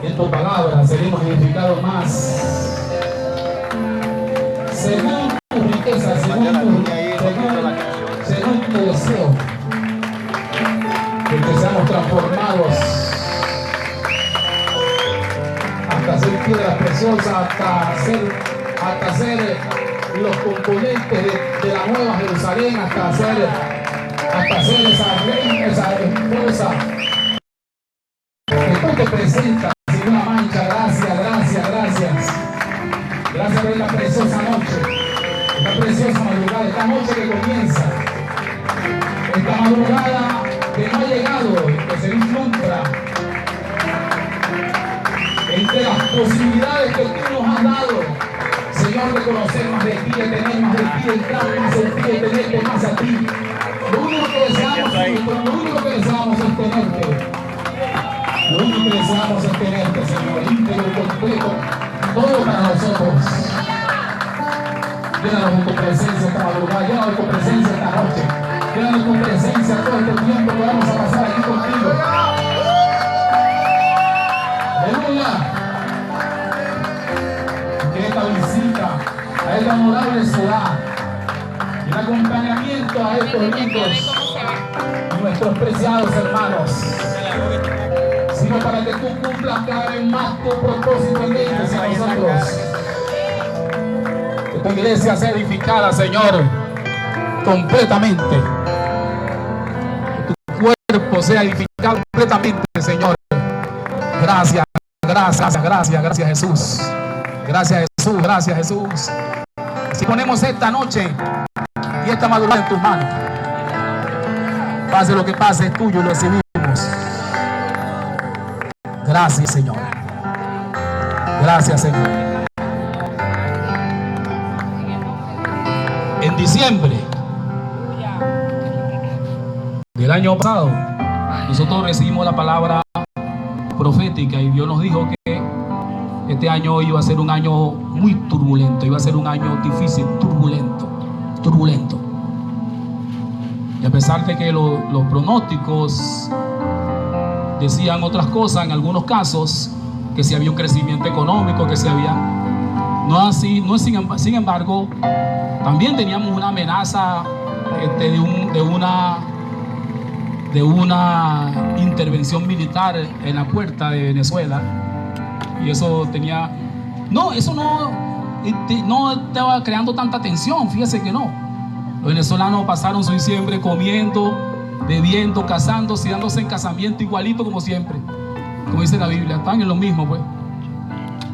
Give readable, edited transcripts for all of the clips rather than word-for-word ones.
En tu palabra seremos edificados más. Según tu riqueza, según tu deseo, de que seamos transformados hasta ser piedras preciosas, hasta ser los componentes de la nueva Jerusalén, hasta ser esa reina, esa esposa que tú te presentas sin una mancha. Gracias, gracias, gracias. Gracias por esta preciosa noche, esta preciosa madrugada, esta noche que comienza, esta madrugada que no ha llegado y que se vislumbra posibilidades que tú nos has dado, Señor, de conocer más de ti, de tener más de ti, de entrar más en ti, de tenerte más a ti. Lo único que deseamos es tenerte. Lo único que deseamos es tenerte, Señor, íntegro y completo, todo para nosotros. Llénanos con tu presencia esta madrugada, llénanos con tu presencia esta noche, llénanos con tu presencia todo este tiempo que vamos a pasar aquí contigo. Aleluya. Que esta visita a esta honorable ciudad y el acompañamiento a estos lindos y nuestros preciados hermanos, sino para que tú cumplas cada vez más tu propósito en ellos y en nosotros. Que tu iglesia sea edificada, Señor, completamente. Que tu cuerpo sea edificado completamente, Señor. Gracias, gracias, gracias, gracias, Jesús. Gracias, Jesús, gracias, Jesús. Si ponemos esta noche y esta madrugada en tus manos, pase lo que pase, es tuyo y lo recibimos. Gracias, Señor. Gracias, Señor. En diciembre del año pasado, nosotros recibimos la palabra profética y Dios nos dijo que este año iba a ser un año muy turbulento, iba a ser un año difícil, turbulento. Y a pesar de que los pronósticos decían otras cosas, en algunos casos, que si había un crecimiento económico, que si había... Sin embargo, también teníamos una amenaza de una intervención militar en la puerta de Venezuela. Y eso tenía... Eso no estaba creando tanta tensión, fíjese que no. Los venezolanos pasaron su diciembre comiendo, bebiendo, casándose y dándose en casamiento igualito como siempre. Como dice la Biblia, están en lo mismo, pues.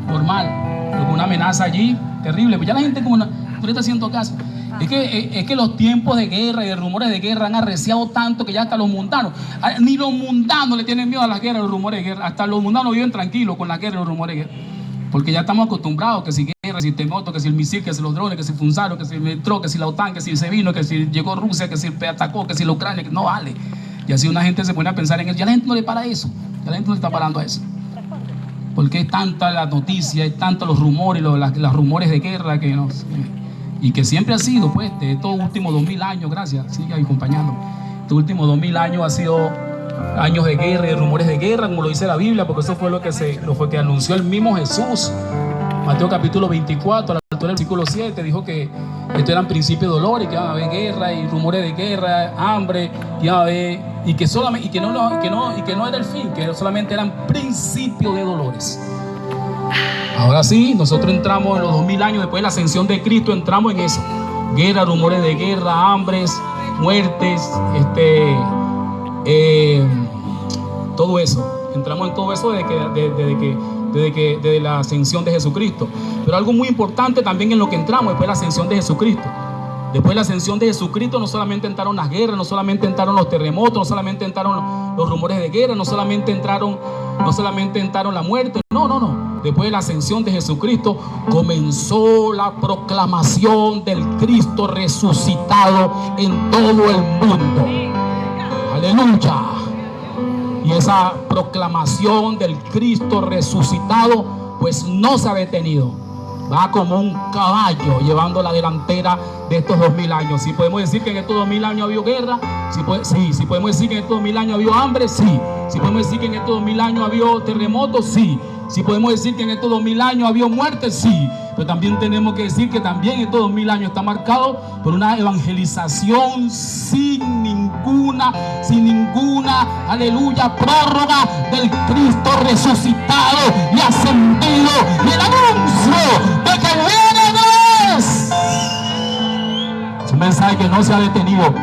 Normal. Pero con una amenaza allí terrible. Pues ya la gente como no le está haciendo caso. Es que los tiempos de guerra y de rumores de guerra han arreciado tanto que ya hasta los mundanos, ni los mundanos le tienen miedo a las guerras y los rumores de guerra. Hasta los mundanos viven tranquilos con la guerra y los rumores de guerra. Porque ya estamos acostumbrados que si guerra, que si terremoto, que si el misil, que si los drones, que si el Funzaro, que si el metro, que si la OTAN, que si se vino, que si llegó Rusia, que si el atacó, que si la Ucrania, que no vale. Y así una gente se pone a pensar en eso. Ya la gente no le para eso. Ya la gente no le está parando a eso. Porque es tanta la noticia, es tanto los rumores, los rumores de guerra que nos... Y que siempre ha sido, pues, de estos últimos 2000 años, gracias, sigue acompañando. Estos últimos 2000 años ha sido años de guerra y de rumores de guerra, como lo dice la Biblia, porque eso fue lo que anunció el mismo Jesús. Mateo capítulo 24, a la altura del versículo 7, dijo que esto eran principios de dolor y que iban a haber guerra y rumores de guerra, hambre, y iba a haber, y que no era el fin, que solamente eran principios de dolores. Ahora sí, nosotros entramos en los 2000 años después de la ascensión de Cristo, entramos en eso. Guerra, rumores de guerra, hambres, muertes, todo eso. Entramos en todo eso desde la ascensión de Jesucristo. Pero algo muy importante también en lo que entramos después de la ascensión de Jesucristo. Después de la ascensión de Jesucristo no solamente entraron las guerras, no solamente entraron los terremotos, no solamente entraron los rumores de guerra, no solamente entraron la muerte, no. Después de la ascensión de Jesucristo comenzó la proclamación del Cristo resucitado en todo el mundo. Aleluya. Y esa proclamación del Cristo resucitado pues no se ha detenido. Va como un caballo llevando la delantera de estos 2000 años. Si podemos decir que en estos 2000 años ha habido guerra, sí. Si podemos decir que en estos 2000 años ha habido hambre, sí. Si podemos decir que en estos 2000 años ha habido terremotos, sí. Si podemos decir que en estos 2000 años ha habido muerte, sí. Pero también tenemos que decir que también estos 2000 años está marcado por una evangelización sin ninguna, aleluya, prórroga del Cristo resucitado y ascendido, y el anuncio de que viene Dios. Es un mensaje que no se ha detenido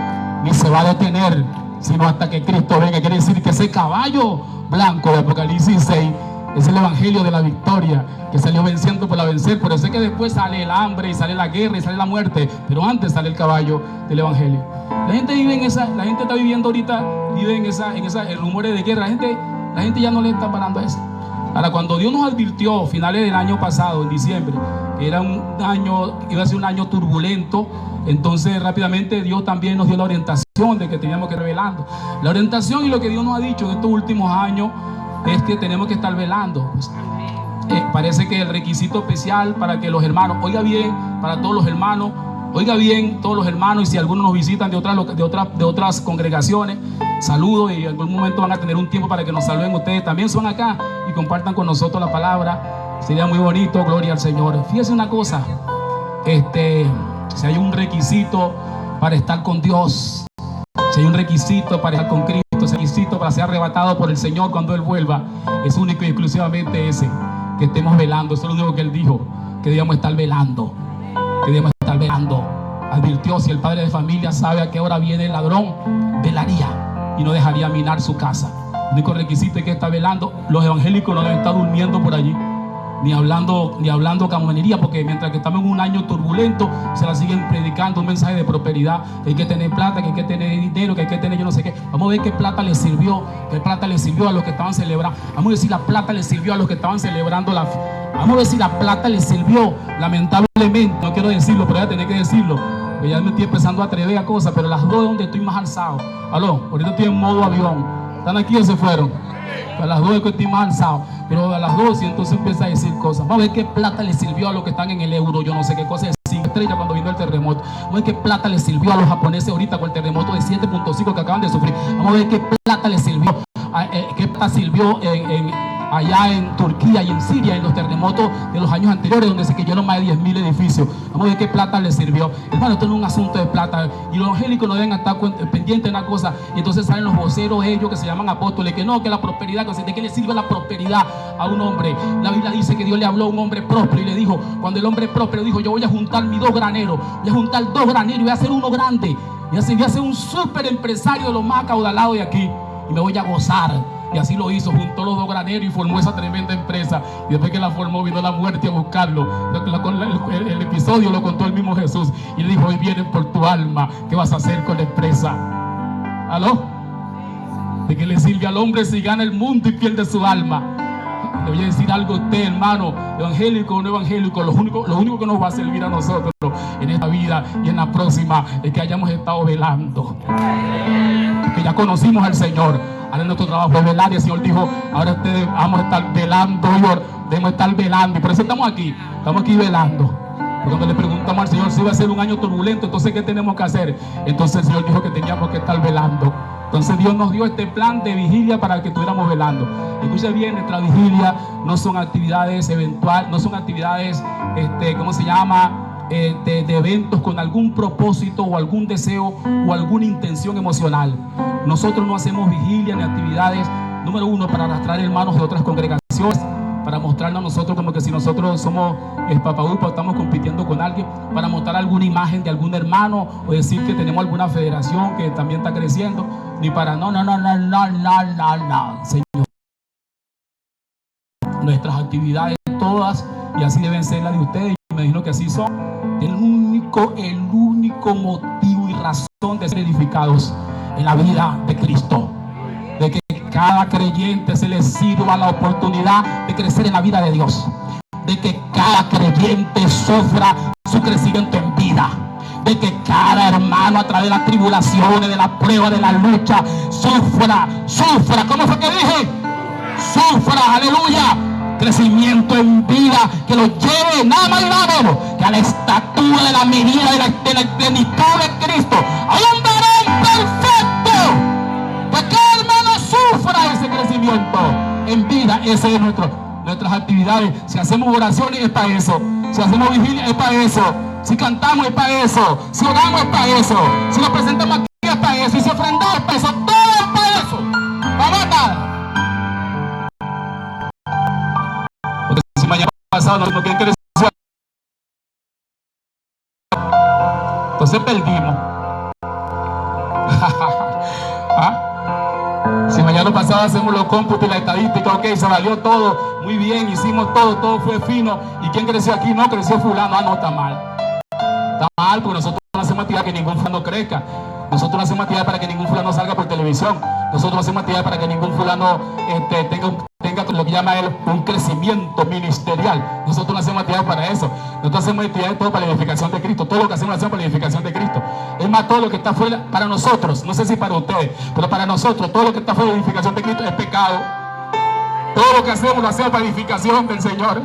ni se va a detener sino hasta que Cristo venga. Quiere decir que ese caballo blanco de Apocalipsis 6 es el evangelio de la victoria, que salió venciendo para vencer. Por eso es que después sale el hambre y sale la guerra y sale la muerte, pero antes sale el caballo del evangelio. La gente está viviendo ahorita, vive en rumores de guerra. La gente ya no le está parando a eso. Ahora, cuando Dios nos advirtió, finales del año pasado, en diciembre, que era un año, iba a ser un año turbulento, entonces rápidamente Dios también nos dio la orientación de que teníamos que estar velando. La orientación y lo que Dios nos ha dicho en estos últimos años es que tenemos que estar velando. Pues, parece que el requisito especial para que los hermanos, oiga bien, para todos los hermanos, oiga bien todos los hermanos, y si algunos nos visitan de otras congregaciones, saludos, y en algún momento van a tener un tiempo para que nos saluden ustedes, también son acá y compartan con nosotros la palabra, sería muy bonito, gloria al Señor. Fíjese una cosa, si hay un requisito para estar con Dios, si hay un requisito para estar con Cristo, si hay un requisito para ser arrebatado por el Señor cuando Él vuelva, es único y exclusivamente ese, que estemos velando. Eso es lo único que Él dijo, que debíamos estar velando, que debemos estar velando. Advirtió: si el padre de familia sabe a qué hora viene el ladrón, velaría y no dejaría minar su casa. El único requisito es que está velando. Los evangélicos no deben estar durmiendo por allí, ni hablando camonería, porque mientras que estamos en un año turbulento, se la siguen predicando un mensaje de prosperidad, que hay que tener plata, que hay que tener dinero, que hay que tener yo no sé qué. Vamos a ver qué plata les sirvió, qué plata les sirvió a los que estaban celebrando. Vamos a ver si la plata les sirvió a los que estaban celebrando vamos a ver si la plata les sirvió. Lamentablemente, no quiero decirlo, pero voy a tener que decirlo, porque ya me estoy empezando a atrever a cosas, pero las dos es donde estoy más alzado. Aló, ahorita estoy en modo avión. ¿Están aquí o se fueron? A las 2 es que estoy más alzado, pero a las 2 y entonces empieza a decir cosas. Vamos a ver qué plata le sirvió a los que están en el euro, yo no sé qué cosa, de 5 estrellas cuando vino el terremoto. Vamos a ver qué plata le sirvió a los japoneses ahorita con el terremoto de 7.5 que acaban de sufrir. Vamos a ver qué plata le sirvió, qué plata sirvió allá en Turquía y en Siria, en los terremotos de los años anteriores, donde se cayeron más de 10.000 edificios. Vamos a ver qué plata les sirvió. Hermano, esto no es un asunto de plata, y los evangélicos no deben estar pendientes de una cosa, y entonces salen los voceros ellos que se llaman apóstoles, que no, que la prosperidad, ¿de qué le sirve la prosperidad a un hombre? La Biblia dice que Dios le habló a un hombre próspero y le dijo, cuando el hombre próspero dijo: yo voy a juntar mis 2 graneros, voy a juntar 2 graneros y voy a hacer uno grande, y así voy a ser un súper empresario de los más acaudalados de aquí, y me voy a gozar. Y así lo hizo, juntó los 2 graneros y formó esa tremenda empresa. Y después que la formó, vino la muerte a buscarlo. El episodio lo contó el mismo Jesús y le dijo: hoy vienen por tu alma, ¿qué vas a hacer con la empresa? ¿Aló? ¿De qué le sirve al hombre si gana el mundo y pierde su alma? Le voy a decir algo a usted, hermano, evangélico o no evangélico, lo único que nos va a servir a nosotros en esta vida y en la próxima es que hayamos estado velando, que ya conocimos al Señor. Ahora nuestro trabajo es velar, y el Señor dijo: ahora ustedes vamos a estar velando, debemos estar velando, y por eso estamos aquí velando. Porque cuando le preguntamos al Señor si iba a ser un año turbulento, entonces ¿qué tenemos que hacer? Entonces el Señor dijo que teníamos que estar velando. Entonces Dios nos dio este plan de vigilia para que estuviéramos velando. Escuche bien, nuestra vigilia no son actividades eventuales, no son actividades, ¿cómo se llama? De eventos con algún propósito o algún deseo o alguna intención emocional. Nosotros no hacemos vigilia ni actividades, número uno, para arrastrar hermanos de otras congregaciones, para mostrarnos a nosotros como que si nosotros somos papaúpa, estamos compitiendo con alguien, para mostrar alguna imagen de algún hermano o decir que tenemos alguna federación que también está creciendo, ni para no, Señor. Nuestras actividades todas, y así deben ser las de ustedes, y me imagino que así son, el único motivo y razón de ser edificados en la vida de Cristo, de que cada creyente se le sirva la oportunidad de crecer en la vida de Dios, de que cada creyente sufra su crecimiento en vida, de que cada hermano a través de las tribulaciones, de la prueba, de la lucha, sufra, ¿cómo fue que dije? Sufra, aleluya, crecimiento en vida, que lo lleve nada más y nada menos que a la estatura de la medida de la plenitud de Cristo. Hay un varón perfecto, pues que el hermano sufra ese crecimiento en vida. Ese es nuestras actividades. Si hacemos oraciones es para eso, si hacemos vigilia es para eso, si cantamos es para eso, si oramos es para eso, si nos presentamos aquí es para eso, y si ofrendamos es para eso, todo es para eso. Vamos a nada. Si mañana pasado no quieren crecer, entonces perdimos. Si mañana pasado hacemos los cómputos y la estadística, ok, se valió todo, muy bien, hicimos todo fue fino. ¿Y quién creció aquí? No, creció fulano. No, está mal. Está mal, porque nosotros no hacemos actividad que ningún fulano crezca. Nosotros no hacemos actividad para que ningún fulano salga por televisión. Nosotros no hacemos actividad para que ningún fulano tenga lo que llama él un crecimiento ministerial. Nosotros no hacemos actividades para eso. Nosotros hacemos actividades todo para la edificación de Cristo. Todo lo que hacemos lo hacemos para la edificación de Cristo. Es más, todo lo que está fuera para nosotros, no sé si para ustedes, pero para nosotros, todo lo que está fuera de la edificación de Cristo es pecado. Todo lo que hacemos lo hacemos para la edificación del Señor.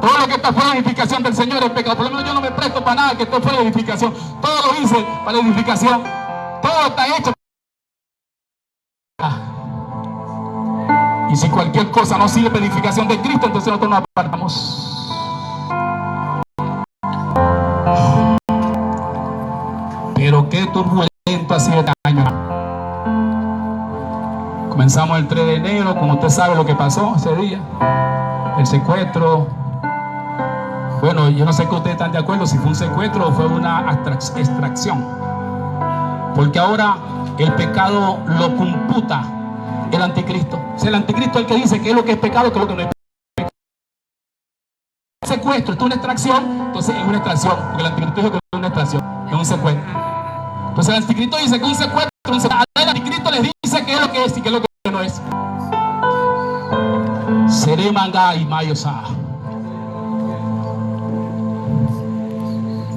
Todo lo que está fuera de la edificación del Señor es pecado. Por lo menos yo no me presto para nada que esté fuera de la edificación. Todo lo hice para la edificación. Todo está hecho. Y si cualquier cosa no sirve para la edificación de Cristo, entonces nosotros nos apartamos. Pero qué turbulento ha sido este año. Comenzamos el 3 de enero, como usted sabe lo que pasó ese día. El secuestro. Bueno, yo no sé que ustedes están de acuerdo si fue un secuestro o fue una extracción. Porque ahora el pecado lo computa el anticristo. O sea, el anticristo es el que dice qué es lo que es pecado y qué es lo que no es pecado. El secuestro, esto es una extracción, entonces es una extracción. Porque el anticristo dijo que es una extracción, es un secuestro. Entonces el anticristo dice que es un secuestro, el anticristo les dice qué es lo que es y qué es lo que no es. Seré manga y mayosa.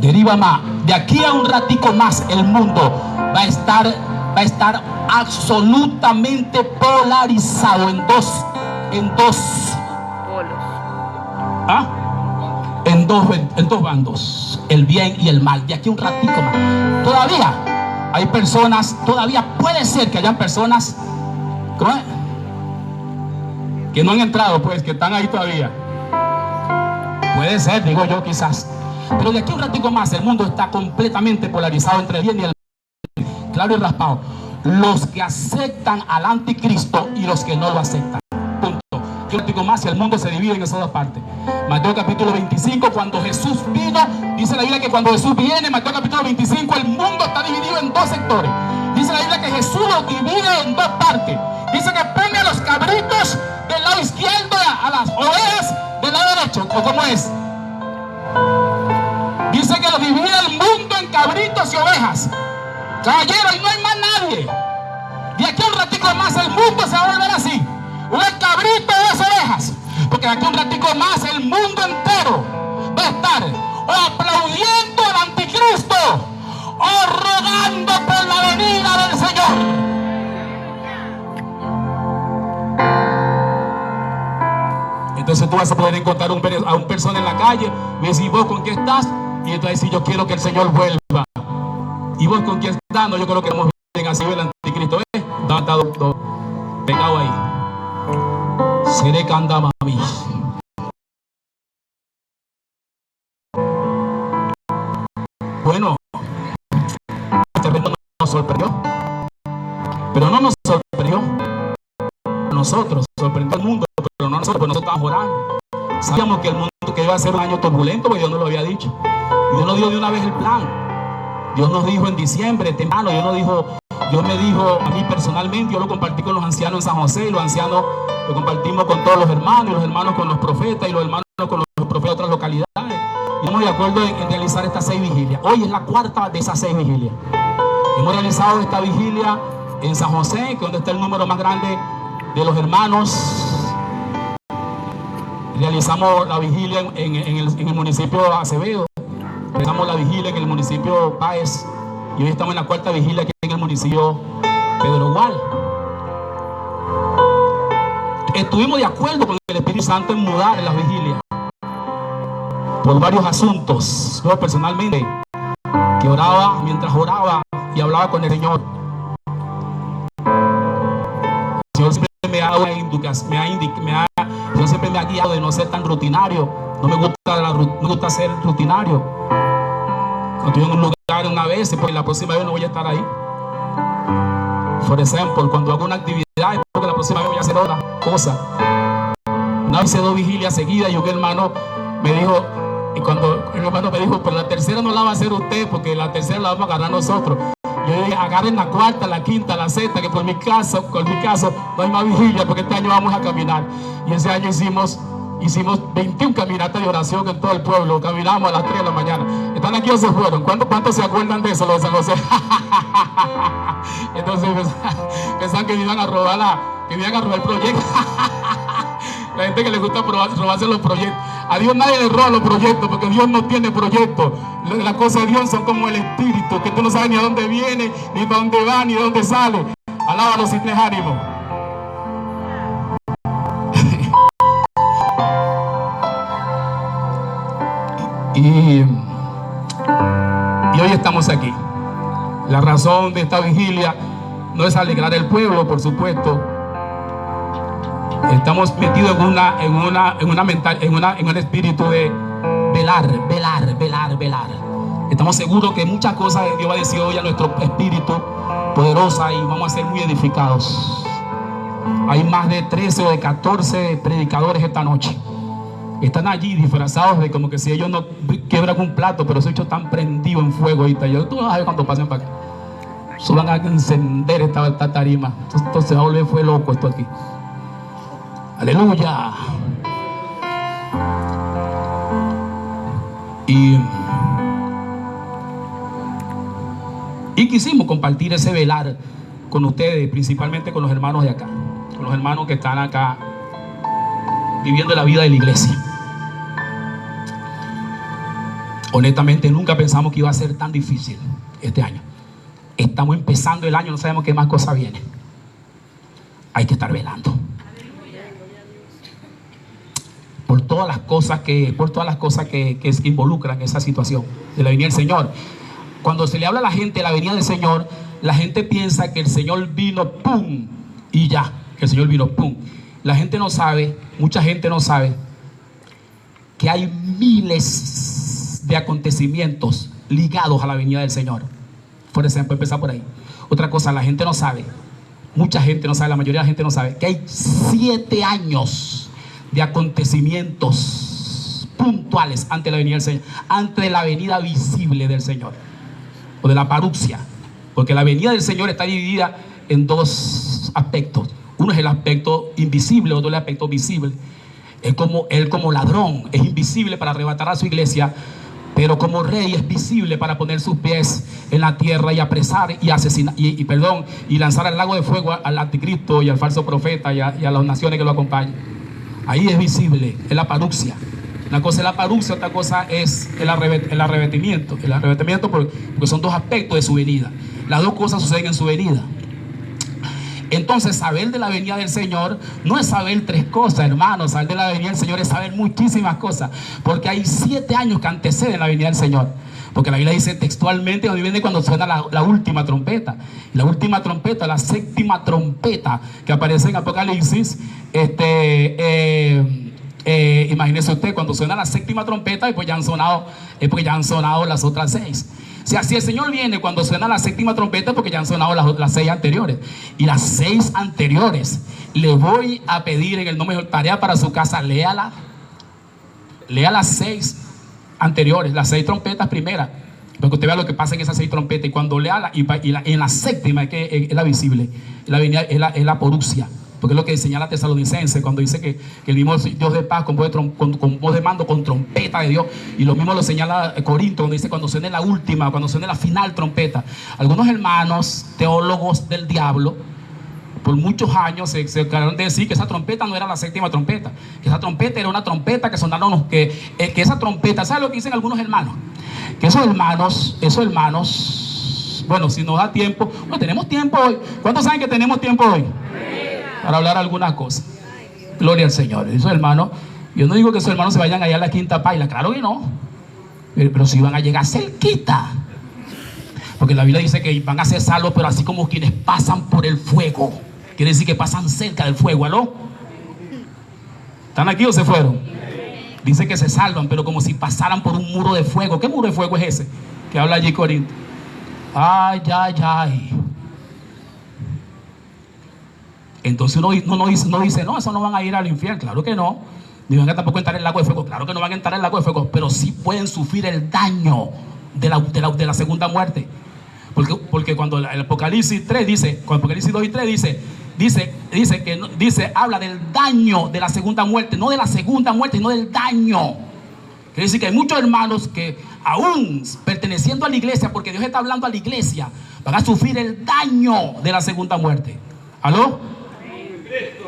Deriva más. De aquí a un ratico más el mundo va a estar absolutamente polarizado en dos polos. En dos bandos, el bien y el mal. De aquí a un ratico más. Todavía hay personas, todavía puede ser que hayan personas que no han entrado, pues, que están ahí todavía. Puede ser, digo yo, quizás. Pero de aquí a un ratico más el mundo está completamente polarizado entre el bien y el mal, claro y raspado. Los que aceptan al anticristo y los que no lo aceptan. Punto. De un ratico más y el mundo se divide en esas dos partes. Mateo capítulo 25, cuando Jesús vino, dice la Biblia que cuando Jesús viene, Mateo capítulo 25, el mundo está dividido en dos sectores. Dice la Biblia que Jesús lo divide en dos partes. Dice que pone a los cabritos del lado izquierdo, a las ovejas del lado derecho. ¿O cómo es? Dice que lo divide el mundo en cabritos y ovejas. Caballero, y no hay más nadie. De aquí a un ratico más el mundo se va a volver así. Un cabrito y dos ovejas. Porque de aquí a un ratico más el mundo entero va a estar o aplaudiendo al anticristo o rogando por la venida del Señor. Entonces tú vas a poder encontrar a un persona en la calle y decir, ¿vos con qué estás? Y entonces si yo quiero que el Señor vuelva. ¿Y vos con quién estás? No, yo creo que estamos bien así el anticristo. No, está pegado ahí. Seré candama a mí. Bueno, este evento nos sorprendió. Pero no nos sorprendió a nosotros, sorprendió al mundo, pero no a nosotros, porque nosotros estábamos orando. Sabíamos que el mundo que iba a ser un año turbulento, porque Dios nos lo había dicho. Y Dios nos dio de una vez el plan. Dios nos dijo en diciembre, temprano, Dios me dijo a mí personalmente, yo lo compartí con los ancianos en San José, y los ancianos lo compartimos con todos los hermanos, y los hermanos con los profetas, y los hermanos con los profetas de otras localidades. Y estamos de acuerdo en realizar estas 6 vigilias. Hoy es la cuarta de esas 6 vigilias. Hemos realizado esta vigilia en San José, que es donde está el número más grande de los hermanos. Realizamos la vigilia en el municipio de Acevedo. Realizamos la vigilia en el municipio Páez. Y hoy estamos en la cuarta vigilia aquí en el municipio Pedro Gual. Estuvimos de acuerdo con el Espíritu Santo en mudar en las vigilias por varios asuntos. Yo personalmente, que oraba, mientras oraba y hablaba con el Señor, el Señor siempre me ha dado una indicación, el Señor siempre me ha guiado de no ser tan rutinario. No me gusta ser rutinario. Cuando estoy en un lugar una vez, porque la próxima vez no voy a estar ahí. Por ejemplo, cuando hago una actividad, porque la próxima vez voy a hacer otra cosa. Una vez hice 2 vigilias seguidas y un hermano me dijo, y cuando el hermano me dijo, pero la tercera no la va a hacer usted, porque la tercera la vamos a agarrar nosotros. Yo dije, agarren la cuarta, la quinta, la sexta, que por mi caso no hay más vigilia, porque este año vamos a caminar. Y ese año hicimos 21 caminatas de oración en todo el pueblo. Caminamos a las 3 de la mañana. ¿Están aquí o se fueron? ¿Cuántos se acuerdan de eso, los de San José? Entonces pensaban que me iban a robar el proyecto. La gente que le gusta robarse los proyectos. A Dios nadie le roba los proyectos, porque Dios no tiene proyectos. Las cosas de Dios son como el espíritu, que tú no sabes ni a dónde viene, ni para dónde va, ni de dónde sale. Alábalo si tienes ánimo. Y hoy estamos aquí. La razón de esta vigilia no es alegrar el pueblo, por supuesto. Estamos metidos en un espíritu de velar. Estamos seguros que muchas cosas Dios va a decir hoy a nuestro espíritu poderosa, y vamos a ser muy edificados. Hay más de 13 o de 14 predicadores esta noche. Están allí disfrazados de como que si ellos no quebran un plato, pero esos hechos están prendidos en fuego ahorita. Tú vas a ver cuando pasen para acá. Eso van a encender esta tarima. Esto se va a volver fue loco esto aquí. Aleluya. Y quisimos compartir ese velar con ustedes, principalmente con los hermanos de acá, con los hermanos que están acá viviendo la vida de la iglesia. Honestamente, nunca pensamos que iba a ser tan difícil este año. Estamos empezando el año, no sabemos qué más cosas viene. Hay que estar velando por todas las cosas que involucran esa situación de la venida del Señor. Cuando se le habla a la gente de la venida del Señor, la gente piensa que el Señor vino, pum, y ya, que el Señor vino, pum. La gente no sabe, mucha gente no sabe que hay miles de acontecimientos ligados a la venida del Señor. Por ejemplo, empezar por ahí. Otra cosa, la gente no sabe, mucha gente no sabe, la mayoría de la gente no sabe que hay 7 años de acontecimientos puntuales ante la venida del Señor, ante la venida visible del Señor, o de la paruxia, porque la venida del Señor está dividida en 2 aspectos. Uno es el aspecto invisible, otro es el aspecto visible. Él como ladrón es invisible para arrebatar a su iglesia, pero como rey es visible para poner sus pies en la tierra y apresar y asesinar y lanzar al lago de fuego al anticristo y al falso profeta y a las naciones que lo acompañan. Ahí es visible, es la paruxia. Una cosa es la paruxia, otra cosa es el arrebatamiento. El arrebatamiento porque son 2 aspectos de su venida. Las 2 cosas suceden en su venida. Entonces, saber de la venida del Señor no es saber 3 cosas, hermanos. Saber de la venida del Señor es saber muchísimas cosas, porque hay 7 años que anteceden la venida del Señor. Porque la Biblia dice textualmente, donde viene cuando suena la última trompeta. La última trompeta, la 7ª trompeta que aparece en Apocalipsis. Imagínese usted, cuando suena la 7ª trompeta, pues ya han sonado las otras 6. O sea, si el Señor viene cuando suena la 7ª trompeta, porque ya han sonado las 6 anteriores. Y las 6 anteriores, le voy a pedir en el nombre de Dios, tarea para su casa, léala. Lea las 6 anteriores, las 6 trompetas primeras, para que usted vea lo que pasa en esas 6 trompetas. Y cuando lea en la 7ª, que es la visible, es la paruxia. Porque es lo que señala Tesalonicenses cuando dice que el mismo Dios de paz con voz de mando, con trompeta de Dios. Y lo mismo lo señala Corinto cuando dice cuando suene la última, cuando suene la final trompeta. Algunos hermanos teólogos del diablo por muchos años se encargaron de decir que esa trompeta no era la 7ª trompeta, que esa trompeta era una trompeta que sonaron, que esa trompeta, ¿sabe lo que dicen algunos hermanos? Que esos hermanos, bueno, si nos da tiempo, no tenemos tiempo hoy. ¿Cuántos saben que tenemos tiempo hoy? Para hablar algunas cosas. Gloria al Señor. Esos hermanos, yo no digo que esos hermanos se vayan allá a la quinta paila, claro que no, pero si van a llegar cerquita, porque la Biblia dice que van a ser salvos, pero así como quienes pasan por el fuego. Quiere decir que pasan cerca del fuego. ¿Aló? ¿Están aquí o se fueron? Dice que se salvan, pero como si pasaran por un muro de fuego. ¿Qué muro de fuego es ese que habla allí Corinto? Ay. Entonces uno dice, no, eso no van a ir al infierno. Claro que no. Ni van a tampoco entrar en el lago de fuego. Claro que no van a entrar en el lago de fuego, pero sí pueden sufrir el daño de la segunda muerte. Porque cuando el Apocalipsis 3 dice, cuando Apocalipsis 2 y 3 habla del daño de la segunda muerte, no de la segunda muerte, sino del daño. Quiere decir que hay muchos hermanos que aún perteneciendo a la iglesia, porque Dios está hablando a la iglesia, van a sufrir el daño de la segunda muerte. ¿Aló?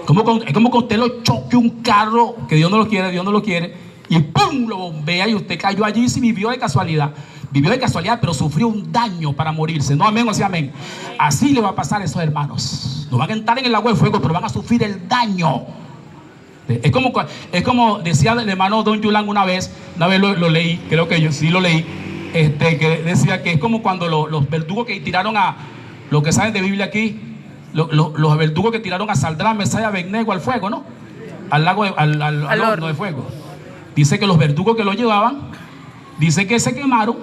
Es como que usted lo choque un carro, que Dios no lo quiere, Dios no lo quiere, y ¡pum! Lo bombea y usted cayó allí y sí vivió de casualidad. Vivió de casualidad, pero sufrió un daño para morirse. No, amén, o sea, amén. Así le va a pasar a esos hermanos. No van a entrar en el agua de fuego, pero van a sufrir el daño. Es como decía el hermano Don Yulán una vez lo leí, creo que yo sí lo leí, que decía que es como cuando los verdugos que tiraron a, los que saben de Biblia aquí, los verdugos que tiraron a Saldrán, Mesaya, Abednego al fuego, ¿no? Al lago, al horno de fuego. Dice que los verdugos que lo llevaban, dice que se quemaron.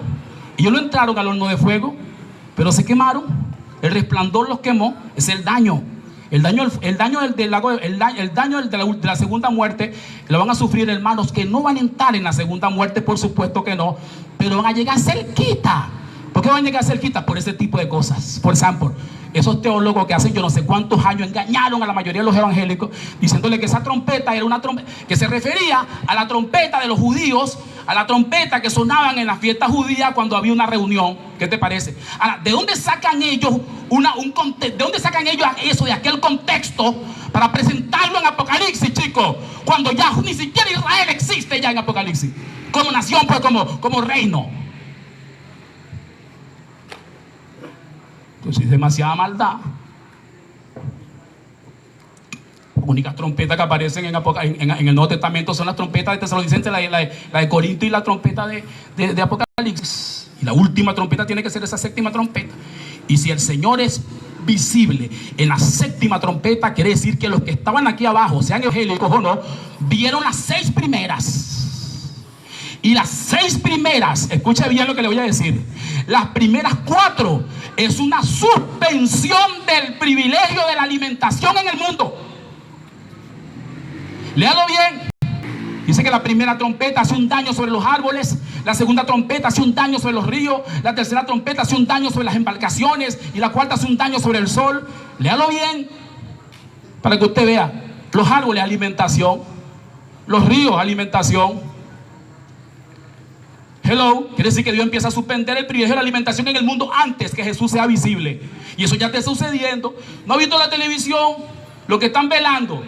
Ellos no entraron al horno de fuego, pero se quemaron. El resplandor los quemó. Es el daño. El daño de la segunda muerte lo van a sufrir hermanos que no van a entrar en la segunda muerte, por supuesto que no, pero van a llegar cerquita. ¿Por qué van a llegar cerquita? Por ese tipo de cosas. Por ejemplo, esos teólogos que hacen yo no sé cuántos años engañaron a la mayoría de los evangélicos diciéndole que esa trompeta era una trompeta que se refería a la trompeta de los judíos, a la trompeta que sonaban en las fiestas judías cuando había una reunión. ¿Qué te parece? Ahora, ¿de dónde sacan ellos ¿de dónde sacan ellos eso de aquel contexto para presentarlo en Apocalipsis, chicos? Cuando ya ni siquiera Israel existe ya en Apocalipsis como nación, pues como reino. Entonces es demasiada maldad. Las únicas trompetas que aparecen en el Nuevo Testamento son las trompetas de Tesalonicenses, la de Corinto y la trompeta de Apocalipsis. Y la última trompeta tiene que ser esa séptima trompeta. Y si el Señor es visible en la séptima trompeta, quiere decir que los que estaban aquí abajo, sean evangélicos o no, vieron las 6 primeras. Y las 6 primeras, escuche bien lo que le voy a decir, las primeras 4 es una suspensión del privilegio de la alimentación en el mundo. Léalo bien. Dice que la primera trompeta hace un daño sobre los árboles, la segunda trompeta hace un daño sobre los ríos, la tercera trompeta hace un daño sobre las embarcaciones y la cuarta hace un daño sobre el sol. Léalo bien para que usted vea. Los árboles, alimentación. Los ríos, alimentación. Hello, quiere decir que Dios empieza a suspender el privilegio de la alimentación en el mundo antes que Jesús sea visible. Y eso ya está sucediendo. ¿No ha visto la televisión? Los que están velando,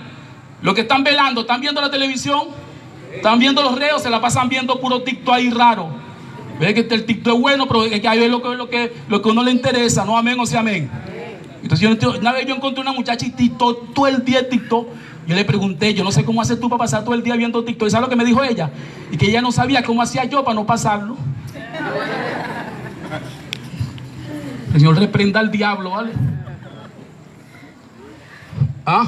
¿están viendo la televisión? Están viendo los reos, se la pasan viendo puro TikTok ahí raro. Ve que el TikTok es bueno, pero es que ahí ve lo que a uno le interesa, ¿no? Amén o sea amén. Entonces una vez yo encontré una muchacha y TikTok, todo el día TikTok. Yo le pregunté, yo no sé cómo haces tú para pasar todo el día viendo TikTok. ¿Y sabes lo que me dijo ella? Y que ella no sabía cómo hacía yo para no pasarlo. El Señor reprenda al diablo, ¿vale? ¿Ah?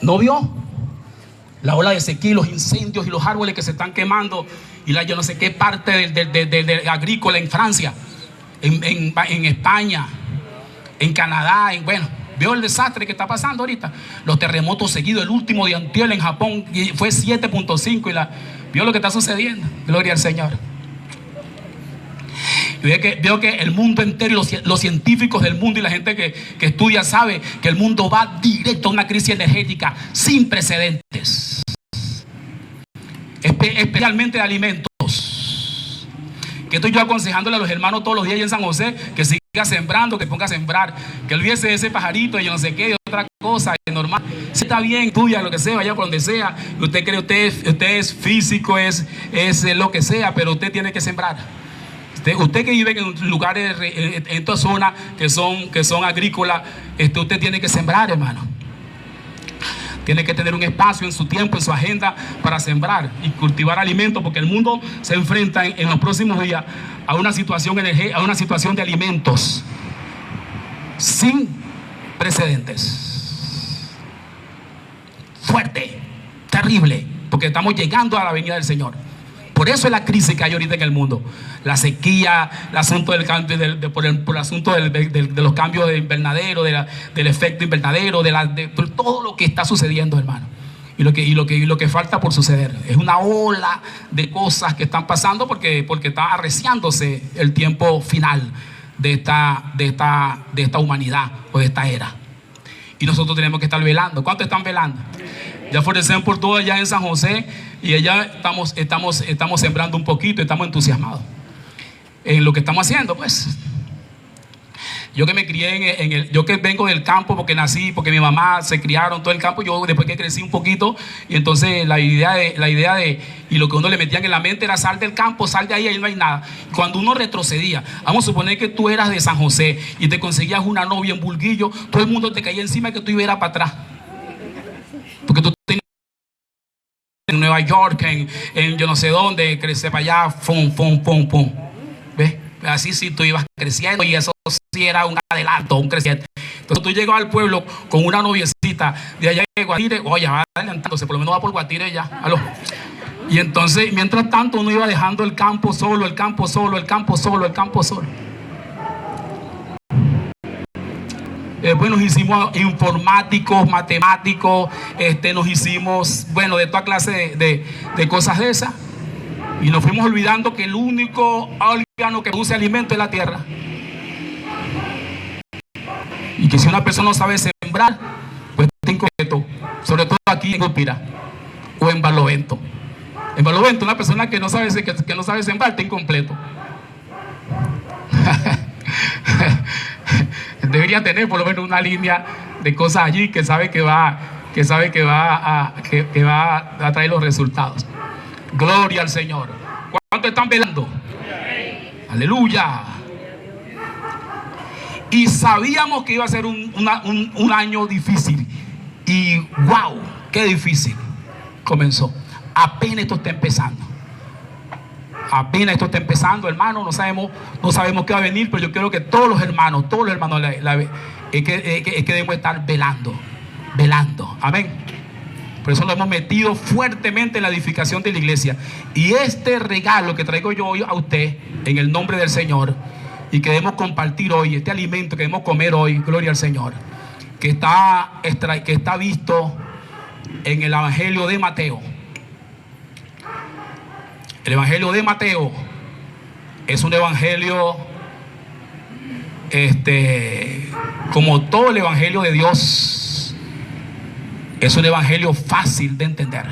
¿No vio? La ola de sequía, los incendios y los árboles que se están quemando. Y yo no sé qué parte del agrícola en Francia, en España, en Canadá, bueno. ¿Veo el desastre que está pasando ahorita? Los terremotos seguidos, el último de antier en Japón fue 7.5 y vio lo que está sucediendo. Gloria al Señor. Veo que el mundo entero y los científicos del mundo y la gente que estudia sabe que el mundo va directo a una crisis energética sin precedentes, especialmente de alimentos. Que estoy yo aconsejándole a los hermanos todos los días en San José que siga sembrando, que ponga a sembrar, que olvídese de ese pajarito y yo no sé qué, de otra cosa, es normal. Si está bien, estudia lo que sea, vaya por donde sea. Usted cree, usted es físico, es lo que sea, pero usted tiene que sembrar. Usted que vive en lugares, en esta zona que son agrícolas, usted tiene que sembrar, hermano. Tiene que tener un espacio en su tiempo, en su agenda para sembrar y cultivar alimentos, porque el mundo se enfrenta en los próximos días a una situación de alimentos sin precedentes. Fuerte, terrible, porque estamos llegando a la venida del Señor. Por eso es la crisis que hay ahorita en el mundo. La sequía, el asunto del cambio, por el asunto de los cambios de invernadero, del efecto invernadero, de todo lo que está sucediendo, hermano. Y lo que falta por suceder. Es una ola de cosas que están pasando porque está arreciándose el tiempo final de esta humanidad o de esta era. Y nosotros tenemos que estar velando. ¿Cuántos están velando? Ya florecen por todo allá en San José y allá estamos sembrando un poquito, estamos entusiasmados en lo que estamos haciendo, pues. Yo que me crié yo que vengo del campo porque nací, porque mi mamá se criaron todo el campo, yo después que crecí un poquito, y entonces la idea de y lo que uno le metían en la mente era sal del campo, sal de ahí no hay nada. Cuando uno retrocedía, vamos a suponer que tú eras de San José y te conseguías una novia en Burguillo, todo el mundo te caía encima que tú ibas para atrás. Porque tú tenías en Nueva York, en yo no sé dónde, crecer para allá, pum. ¿Ves? Así sí tú ibas creciendo y eso sí era un adelanto, un crecimiento. Entonces tú llegabas al pueblo con una noviecita de allá de Guatire, oye, va adelantándose, por lo menos va por Guatire ya. ¿Aló? Y entonces, mientras tanto, uno iba dejando el campo solo. Después nos hicimos informáticos, matemáticos, nos hicimos, bueno, de toda clase de cosas de esas. Y nos fuimos olvidando que el único órgano que produce alimento es la tierra. Y que si una persona no sabe sembrar, pues está incompleto. Sobre todo aquí en Upira o en Barlovento. En Barlovento, una persona que no sabe sembrar está incompleto. Debería tener por lo menos una línea de cosas allí que sabe que va a traer los resultados. Gloria al Señor. ¿Cuántos están velando? Aleluya. Y sabíamos que iba a ser un año difícil. Y wow, qué difícil comenzó. Apenas esto está empezando. Hermano. No sabemos qué va a venir, pero yo creo que todos los hermanos es que debemos estar velando. Amén. Por eso lo hemos metido fuertemente en la edificación de la iglesia. Y este regalo que traigo yo hoy a usted, en el nombre del Señor, y que debemos compartir hoy, este alimento que debemos comer hoy, gloria al Señor, que está visto en el Evangelio de Mateo. El Evangelio de Mateo es un evangelio, como todo el Evangelio de Dios, es un evangelio fácil de entender.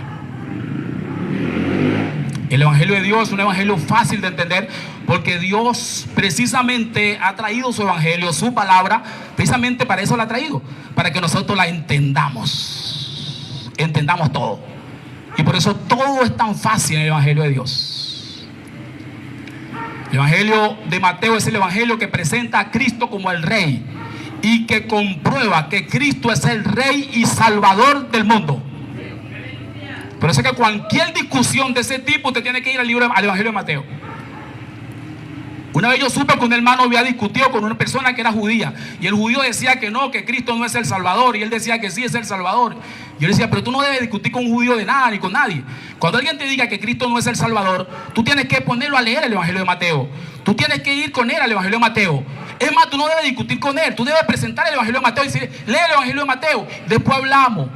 El Evangelio de Dios es un evangelio fácil de entender porque Dios precisamente ha traído su evangelio, su palabra, precisamente para eso la ha traído, para que nosotros la entendamos todo. Y por eso todo es tan fácil en el Evangelio de Dios. El Evangelio de Mateo es el evangelio que presenta a Cristo como el Rey y que comprueba que Cristo es el Rey y Salvador del mundo. Por eso es que cualquier discusión de ese tipo usted tiene que ir al Evangelio de Mateo. Una vez yo supe que un hermano había discutido con una persona que era judía y el judío decía que no, que Cristo no es el Salvador, y él decía que sí es el Salvador. Yo le decía, pero tú no debes discutir con un judío de nada ni con nadie. Cuando alguien te diga que Cristo no es el Salvador, tú tienes que ponerlo a leer el Evangelio de Mateo. Tú tienes que ir con él al Evangelio de Mateo. Es más, tú no debes discutir con él, tú debes presentar el Evangelio de Mateo y decir, lee el Evangelio de Mateo, después hablamos.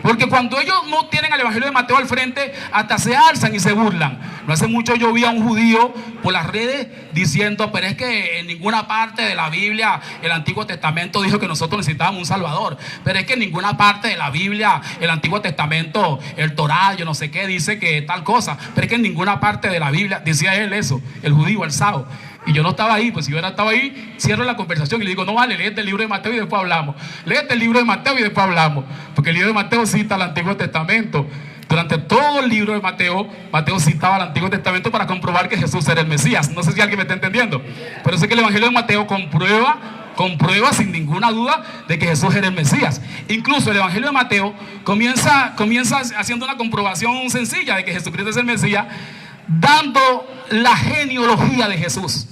Porque cuando ellos no tienen el Evangelio de Mateo al frente, hasta se alzan y se burlan. No hace mucho yo vi a un judío por las redes diciendo, pero es que en ninguna parte de la Biblia, el Antiguo Testamento dijo que nosotros necesitábamos un Salvador. Pero es que en ninguna parte de la Biblia, el Antiguo Testamento, el Torá, yo no sé qué, dice que tal cosa. Pero es que en ninguna parte de la Biblia, decía él eso, el judío, el sábado. Y yo no estaba ahí, pues si yo hubiera estado ahí, cierro la conversación y le digo, no vale, léete el libro de Mateo y después hablamos. Léete el libro de Mateo y después hablamos. Porque el libro de Mateo cita el Antiguo Testamento. Durante todo el libro de Mateo, Mateo citaba el Antiguo Testamento para comprobar que Jesús era el Mesías. No sé si alguien me está entendiendo. Pero sé que el Evangelio de Mateo comprueba sin ninguna duda de que Jesús era el Mesías. Incluso el Evangelio de Mateo comienza haciendo una comprobación sencilla de que Jesucristo es el Mesías, dando la genealogía de Jesús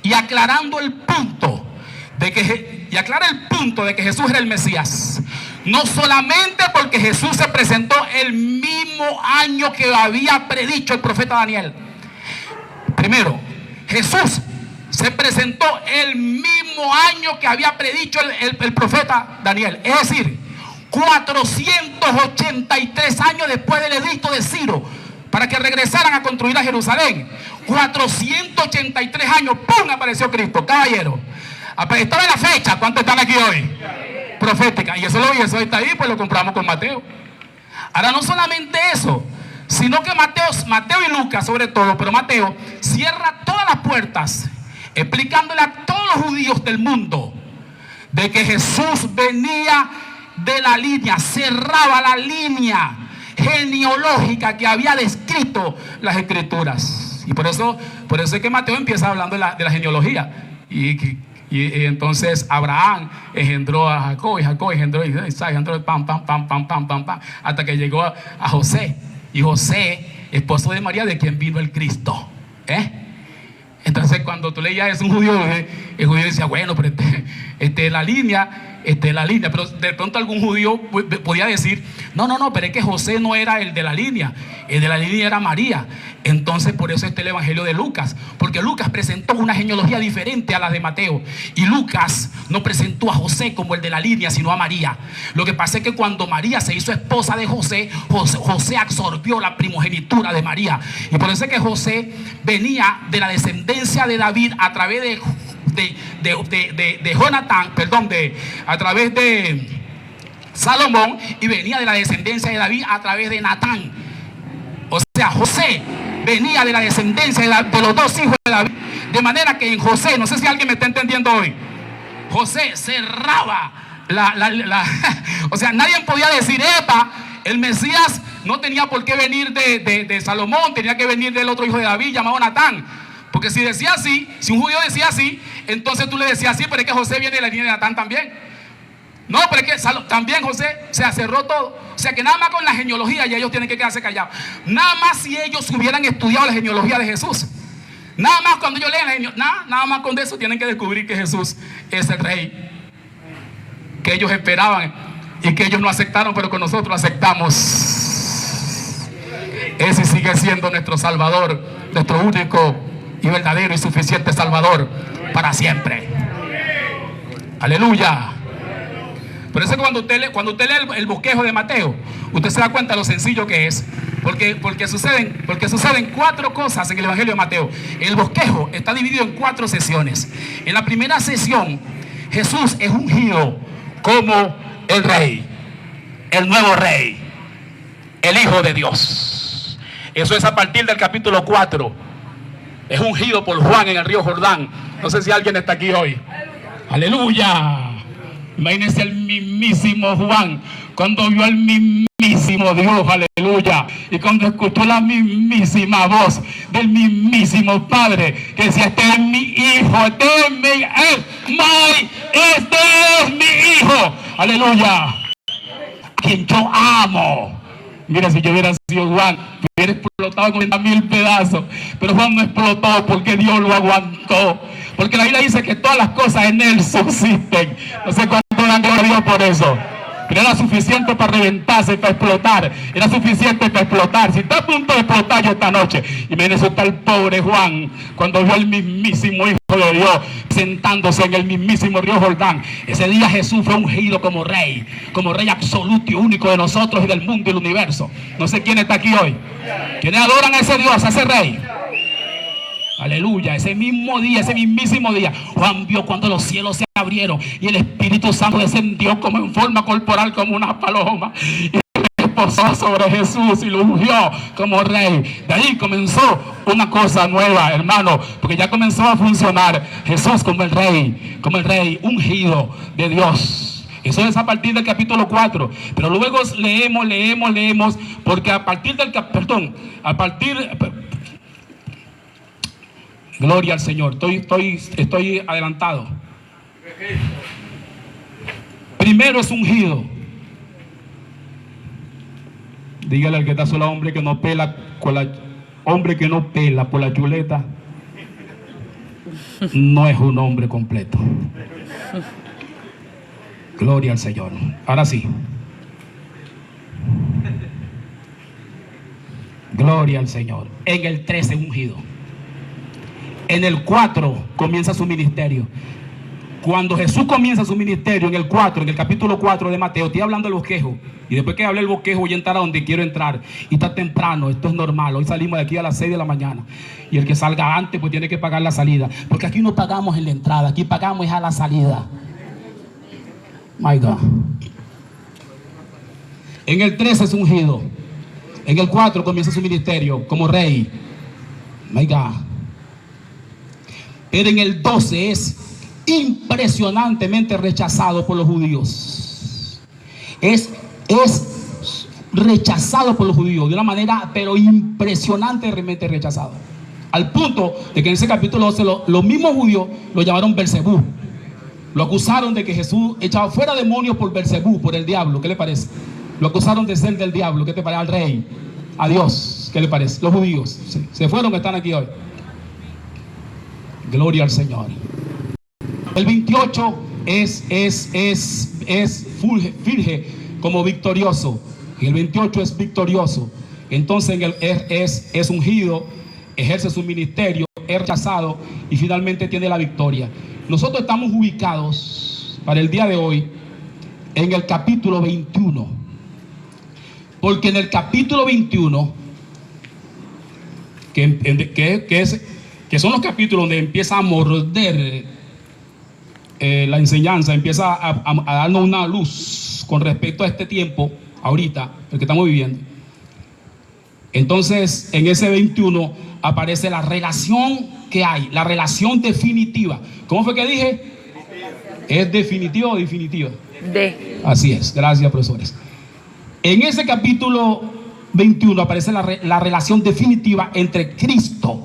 y aclarando el punto de que Jesús era el Mesías, no solamente porque Jesús se presentó el mismo año que había predicho el profeta Daniel. Primero, Jesús se presentó el mismo año que había predicho el profeta Daniel, es decir, 483 años después del edicto de Ciro, para que regresaran a construir a Jerusalén. 483 años, ¡pum!, apareció Cristo, caballero. Estaba en la fecha. ¿Cuántos están aquí hoy? Profética. Y eso está ahí, pues lo compramos con Mateo. Ahora, no solamente eso, sino que Mateo y Lucas sobre todo, pero Mateo cierra todas las puertas explicándole a todos los judíos del mundo de que Jesús venía de la línea, cerraba la línea genealógica que había descrito las escrituras. Y por eso es que Mateo empieza hablando de la genealogía. Y entonces Abraham engendró a Jacob, y Jacob engendró a Isaac, engendró pam, hasta que llegó a José. Y José, esposo de María, de quien vino el Cristo. Entonces cuando tú leías eso, un judío, el judío decía, bueno, pero la línea, pero de pronto algún judío podía decir, no, pero es que José no era el de la línea, el de la línea era María. Entonces por eso está el evangelio de Lucas, porque Lucas presentó una genealogía diferente a la de Mateo, y Lucas no presentó a José como el de la línea, sino a María. Lo que pasa es que cuando María se hizo esposa de José, José absorbió la primogenitura de María, y por eso es que José venía de la descendencia de David a través de Jonatán, a través de Salomón, y venía de la descendencia de David a través de Natán. O sea, José venía de la descendencia de los dos hijos de David, de manera que en José, no sé si alguien me está entendiendo hoy, José cerraba o sea, nadie podía decir, el Mesías no tenía por qué venir de Salomón, tenía que venir del otro hijo de David llamado Natán. Porque si decía así, si un judío decía así, entonces tú le decías así, pero es que José viene de la línea de Natán también. No, pero es que también José se cerró todo. O sea que nada más con la genealogía ya ellos tienen que quedarse callados. Nada más si ellos hubieran estudiado la genealogía de Jesús. Nada más cuando ellos leen la genealogía, nada más con eso tienen que descubrir que Jesús es el rey que ellos esperaban y que ellos no aceptaron, pero que nosotros aceptamos. Ese sigue siendo nuestro Salvador, nuestro único y verdadero y suficiente Salvador para siempre. Aleluya. Por eso cuando usted lee el bosquejo de Mateo, usted se da cuenta de lo sencillo que es. Porque suceden 4 cosas en el evangelio de Mateo. El bosquejo está dividido en 4 sesiones. En la primera sesión, Jesús es ungido como el rey, el nuevo rey, el Hijo de Dios. Eso es a partir del capítulo 4. Es ungido por Juan en el río Jordán. No sé si alguien está aquí hoy. Aleluya. Imagínense el mismísimo Juan, cuando vio al mismísimo Dios, aleluya, y cuando escuchó la mismísima voz del mismísimo Padre, que decía, este es mi hijo, este es mi hijo, aleluya, quien yo amo. Mira, si yo hubiera sido Juan, hubiera explotado con 40,000 pedazos, pero Juan no explotó porque Dios lo aguantó. Porque la Biblia dice que todas las cosas en él subsisten. No sé cuánto dan gloria a Dios por eso. Pero era suficiente para reventarse, para explotar. Era suficiente para explotar. Si está a punto de explotar yo esta noche. Y me está el pobre Juan, cuando vio al mismísimo Hijo de Dios sentándose en el mismísimo río Jordán. Ese día Jesús fue ungido como rey absoluto y único de nosotros y del mundo y del universo. No sé quién está aquí hoy. ¿Quiénes adoran a ese Dios, a ese rey? Aleluya. Ese mismo día, ese mismísimo día, Juan vio cuando los cielos se abrieron y el Espíritu Santo descendió como en forma corporal, como una paloma, y posó sobre Jesús y lo ungió como rey. De ahí comenzó una cosa nueva, hermano, porque ya comenzó a funcionar Jesús como el rey ungido de Dios. Eso es a partir del capítulo 4. Pero luego leemos, porque a partir del gloria al Señor. Estoy adelantado. Primero es ungido. Dígale al que está solo, hombre que no pela por la chuleta, no es un hombre completo. Gloria al Señor. Ahora sí. Gloria al Señor. En el 13 ungido. En el 4 comienza su ministerio. Cuando Jesús comienza su ministerio, en el capítulo 4 de Mateo, estoy hablando del bosquejo. Y después que hablé del bosquejo, voy a entrar a donde quiero entrar. Y está temprano, esto es normal. Hoy salimos de aquí a las 6 de la mañana. Y el que salga antes, pues tiene que pagar la salida. Porque aquí no pagamos en la entrada, aquí pagamos es a la salida. My God. En el 13 es ungido. En el 4 comienza su ministerio como rey. My God. pero en el 12 es impresionantemente rechazado por los judíos. Es rechazado por los judíos de una manera pero impresionantemente rechazado, al punto de que en ese capítulo 12 los mismos judíos lo llamaron Belcebú. Lo acusaron de que Jesús echaba fuera demonios por Belcebú, por el diablo. ¿Qué le parece? Lo acusaron de ser del diablo. ¿Qué te parece? Al rey, a Dios. ¿Qué le parece? Los judíos se fueron, que están aquí hoy. Gloria al Señor. El 28 finge como victorioso. Y el 28 es victorioso. Entonces es ungido, ejerce su ministerio, es rechazado y finalmente tiene la victoria. Nosotros estamos ubicados para el día de hoy en el capítulo 21. Porque en el capítulo 21, que son los capítulos donde empieza a morder la enseñanza, empieza a darnos una luz con respecto a este tiempo, ahorita, el que estamos viviendo. Entonces, en ese 21 aparece la relación que hay, la relación definitiva. ¿Cómo fue que dije? ¿Es definitiva o definitiva? Así es, gracias, profesores. En ese capítulo 21 aparece la relación definitiva entre Cristo,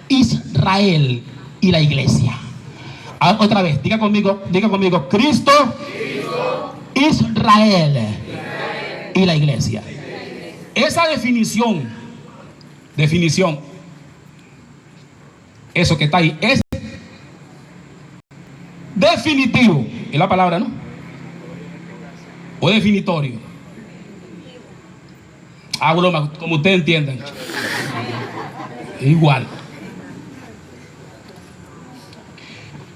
Israel y la iglesia. Otra vez, diga conmigo, Cristo, Israel y la iglesia. Esa definición, eso que está ahí, es definitivo, es la palabra, ¿no? O definitorio. Broma, como ustedes entiendan. Igual.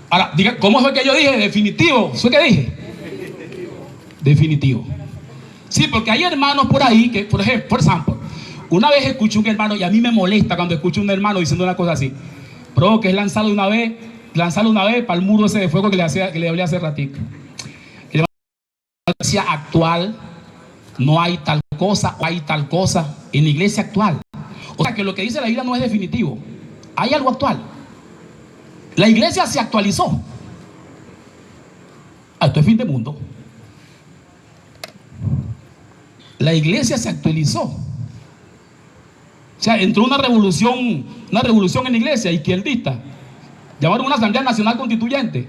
Ahora, diga, ¿cómo fue que yo dije? Definitivo. ¿Fue que dije? Definitivo. Sí, porque hay hermanos por ahí que, por ejemplo, una vez escuché un hermano, y a mí me molesta cuando escucho un hermano diciendo una cosa así. Pero que es lanzarlo una vez para el muro ese de fuego que le hablé hace ratito. En la iglesia actual no hay tal cosa, o hay tal cosa en la iglesia actual. O sea que lo que dice la Biblia no es definitivo. Hay algo actual. La iglesia se actualizó. Esto es fin de mundo. La iglesia se actualizó. O sea, entró una revolución en la iglesia izquierdista. Llamaron una Asamblea Nacional Constituyente.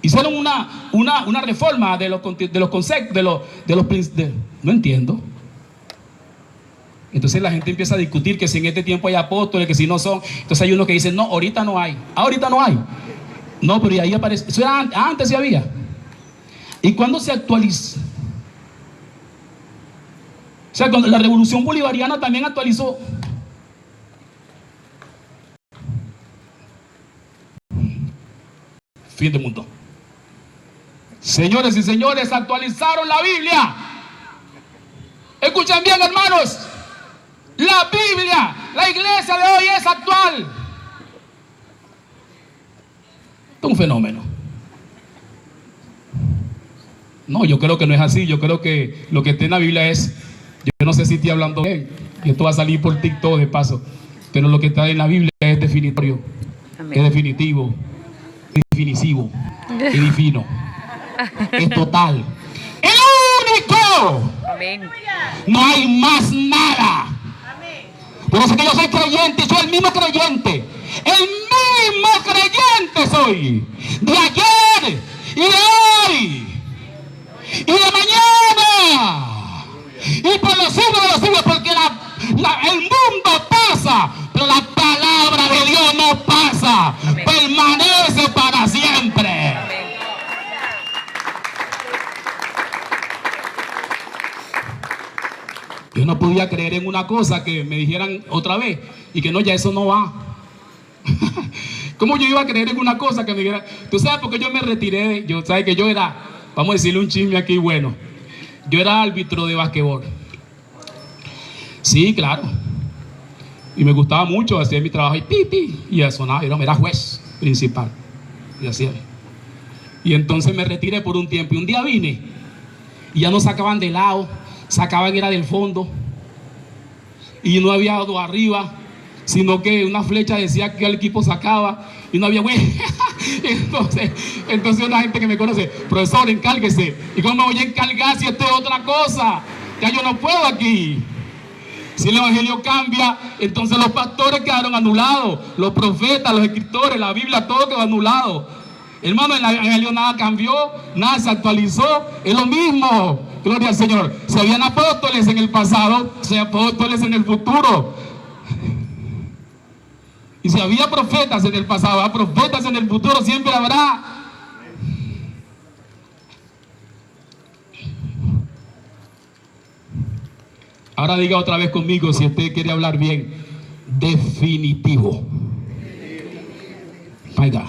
Hicieron una reforma de los conceptos, no entiendo. Entonces la gente empieza a discutir que si en este tiempo hay apóstoles, que si no son. Entonces hay unos que dicen, no, ahorita no hay. Ahorita no hay. No, pero y ahí aparece. Eso era antes sí había. ¿Y cuándo se actualiza? O sea, cuando la revolución bolivariana también actualizó. Fin de mundo. Señores y señores, actualizaron la Biblia. Escuchen bien, hermanos. La Biblia, la iglesia de hoy es actual. Esto es un fenómeno. No, yo creo que no es así. Yo creo que lo que está en la Biblia es, yo no sé si estoy hablando bien, y esto va a salir por TikTok de paso, pero lo que está en la Biblia es definitorio, es definitivo, es definitivo, es divino, es total, el único. Amén. No hay más nada. Por eso que yo soy creyente, soy el mismo creyente soy, de ayer y de hoy y de mañana y por los siglos de los siglos, porque el mundo pasa, pero la palabra de Dios no pasa. Amén. Permanece para siempre. Amén. Yo no podía creer en una cosa que me dijeran otra vez y que no, ya eso no va. ¿Cómo yo iba a creer en una cosa que me dijeran? Tú sabes por qué yo me retiré. Sabes que yo era, vamos a decirle un chisme aquí bueno, yo era árbitro de basquetbol. Sí, claro. Y me gustaba mucho hacer mi trabajo y ya sonaba, era juez principal. Y así. Y entonces me retiré por un tiempo. Y un día vine y ya no sacaban de lado, sacaban era del fondo. Y no había dos arriba. sino que una flecha decía que el equipo sacaba y no había güey. Entonces una gente que me conoce, profesor, encárguese. ¿Y cómo me voy a encargar si esto es otra cosa? Ya yo no puedo aquí. Si el evangelio cambia, entonces los pastores quedaron anulados, los profetas, los escritores, la Biblia, todo quedó anulado. Hermano, en el evangelio nada cambió, nada se actualizó, es lo mismo. Gloria al Señor. Si habían apóstoles en el pasado, si hay apóstoles en el futuro. Y si había profetas en el pasado, hay profetas en el futuro, siempre habrá. Ahora diga otra vez conmigo, si usted quiere hablar bien, definitivo. Oiga,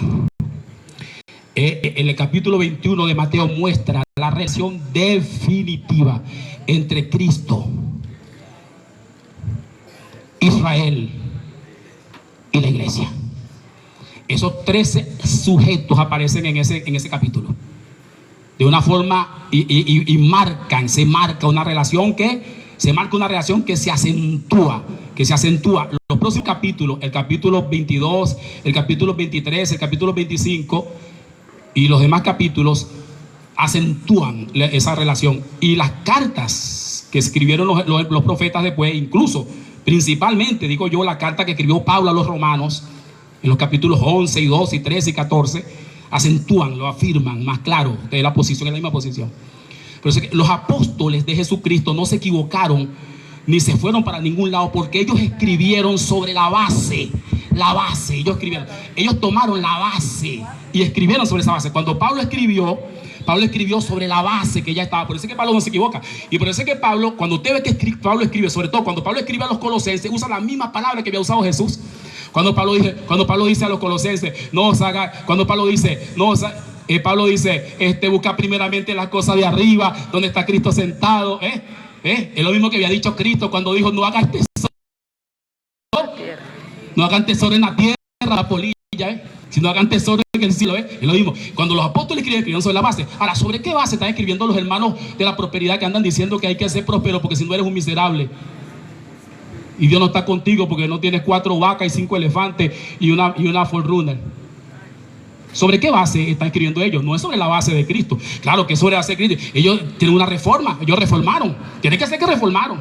en el capítulo 21 de Mateo muestra la relación definitiva entre Cristo, Israel y la iglesia. Esos 13 sujetos aparecen en ese capítulo de una forma y se marca una relación que se acentúa, Los próximos capítulos, el capítulo 22, el capítulo 23, el capítulo 25 y los demás capítulos acentúan esa relación. Y las cartas que escribieron los profetas después, incluso principalmente, digo yo, la carta que escribió Pablo a los romanos en los capítulos 11 y 12 y 13 y 14, acentúan, lo afirman más claro de la posición, es la misma posición. Pero los apóstoles de Jesucristo no se equivocaron ni se fueron para ningún lado, porque ellos escribieron sobre la base. Ellos tomaron la base y escribieron sobre esa base. Cuando Pablo escribió sobre la base que ya estaba. Por eso es que Pablo no se equivoca. Y por eso es que Pablo, cuando usted ve que Pablo escribe, sobre todo cuando Pablo escribe a los colosenses, usa la misma palabra que había usado Jesús. Cuando Pablo dice a los colosenses, Pablo dice, busca primeramente las cosas de arriba, donde está Cristo sentado. Es lo mismo que había dicho Cristo cuando dijo, no hagan tesoro en la tierra, la polilla, sino hagan tesoro en el cielo. Es lo mismo. Cuando los apóstoles escribieron sobre la base. Ahora, ¿sobre qué base están escribiendo los hermanos de la prosperidad que andan diciendo que hay que ser próspero porque si no eres un miserable? Y Dios no está contigo porque no tienes 4 vacas y 5 elefantes y una Forerunner. ¿Sobre qué base están escribiendo ellos? No es sobre la base de Cristo. Claro que es sobre la base de Cristo. Ellos tienen una reforma. Ellos reformaron. Tienen que ser que reformaron.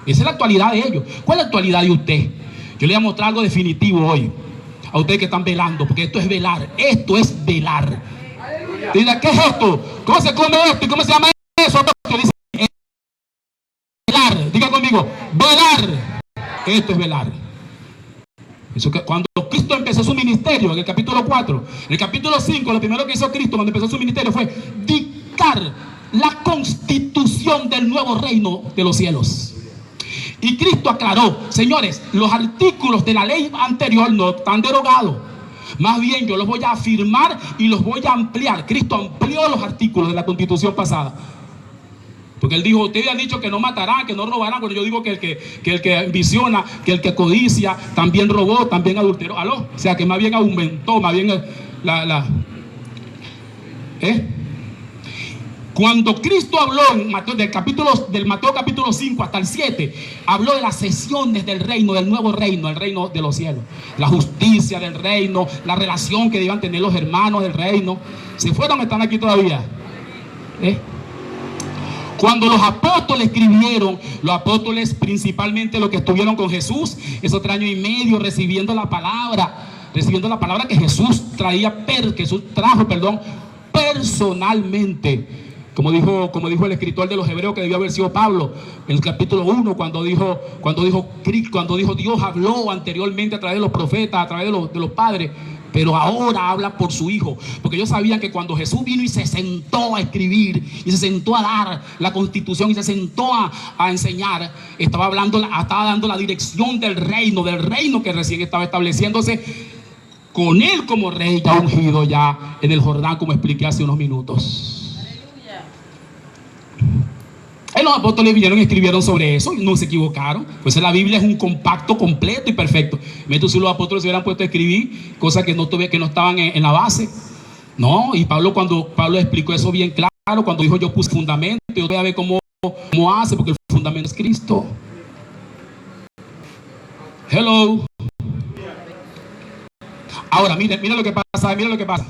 Esa es la actualidad de ellos. ¿Cuál es la actualidad de usted? Yo le voy a mostrar algo definitivo hoy. A ustedes que están velando. Porque esto es velar. Esto es velar. Dice, ¿qué es esto? ¿Cómo se come esto? ¿Y cómo se llama eso? Dice, velar. Diga conmigo. Velar. Esto es velar. Eso que cuando Cristo empezó su ministerio en el capítulo 4, en el capítulo 5, lo primero que hizo Cristo cuando empezó su ministerio fue dictar la constitución del nuevo reino de los cielos. Y Cristo aclaró, señores, los artículos de la ley anterior no están derogados. Más bien yo los voy a afirmar y los voy a ampliar. Cristo amplió los artículos de la constitución pasada. Porque él dijo, ustedes han dicho que no matarán, que no robarán. Pero yo digo que el que ambiciona, que el que codicia, también robó, también adulteró. ¿Aló? O sea que más bien aumentó, más bien Cuando Cristo habló del Mateo capítulo 5 hasta el 7, habló de las sesiones del reino, del nuevo reino, el reino de los cielos. La justicia del reino, la relación que debían tener los hermanos del reino. ¿Se fueron o están aquí todavía? Cuando los apóstoles escribieron, los apóstoles principalmente los que estuvieron con Jesús, esos 3 años y medio recibiendo la palabra que Jesús trajo personalmente. Como dijo el escritor de los Hebreos, que debió haber sido Pablo, en el capítulo 1, cuando dijo Dios habló anteriormente a través de los profetas, a través de los padres, pero ahora habla por su Hijo. Porque ellos sabían que cuando Jesús vino y se sentó a escribir, y se sentó a dar la constitución, y se sentó a enseñar, estaba dando la dirección del reino que recién estaba estableciéndose, con él como rey ya ungido ya en el Jordán, como expliqué hace unos minutos. Los apóstoles vinieron y escribieron sobre eso y no se equivocaron. Pues la Biblia es un compacto completo y perfecto. Si los apóstoles se hubieran puesto a escribir cosas que no estaban en la base. No, y cuando Pablo explicó eso bien claro, cuando dijo yo puse fundamento, yo voy a ver cómo hace, porque el fundamento es Cristo. Hello. Ahora, miren lo que pasa, miren lo que pasa.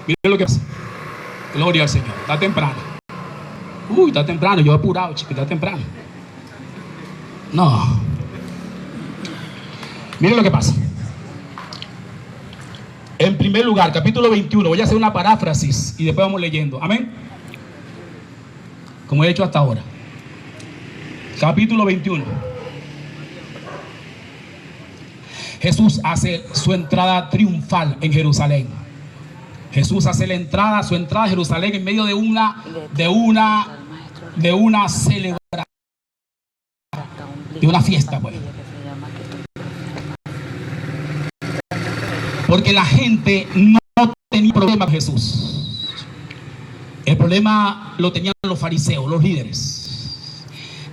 Miren lo que pasa. Gloria al Señor. Está temprano. Uy, está temprano. Yo he apurado, chicos, está temprano. No. Miren lo que pasa. En primer lugar, capítulo 21. Voy a hacer una paráfrasis y después vamos leyendo. Amén. Como he hecho hasta ahora. Capítulo 21. Jesús hace su entrada triunfal en Jerusalén. Jesús hace su entrada a Jerusalén en medio de una celebración, de una fiesta, pues. Porque la gente no tenía problema con Jesús. El problema lo tenían los fariseos, los líderes.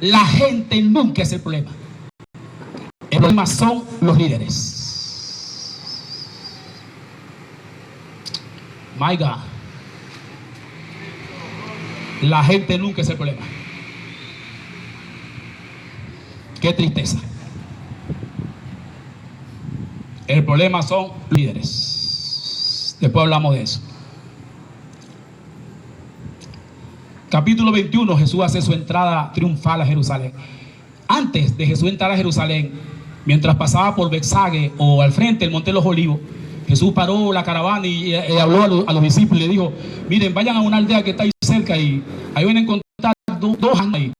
La gente nunca es el problema. El problema son los líderes. My God. La gente nunca es el problema. Qué tristeza. El problema son líderes. Después hablamos de eso. Capítulo 21. Jesús hace su entrada triunfal a Jerusalén. Antes de Jesús entrar a Jerusalén, mientras pasaba por Betsage o al frente del Monte de los Olivos, Jesús paró la caravana y habló a los discípulos y le dijo: miren, vayan a una aldea que está ahí cerca y ahí van a encontrar dos asnas ahí,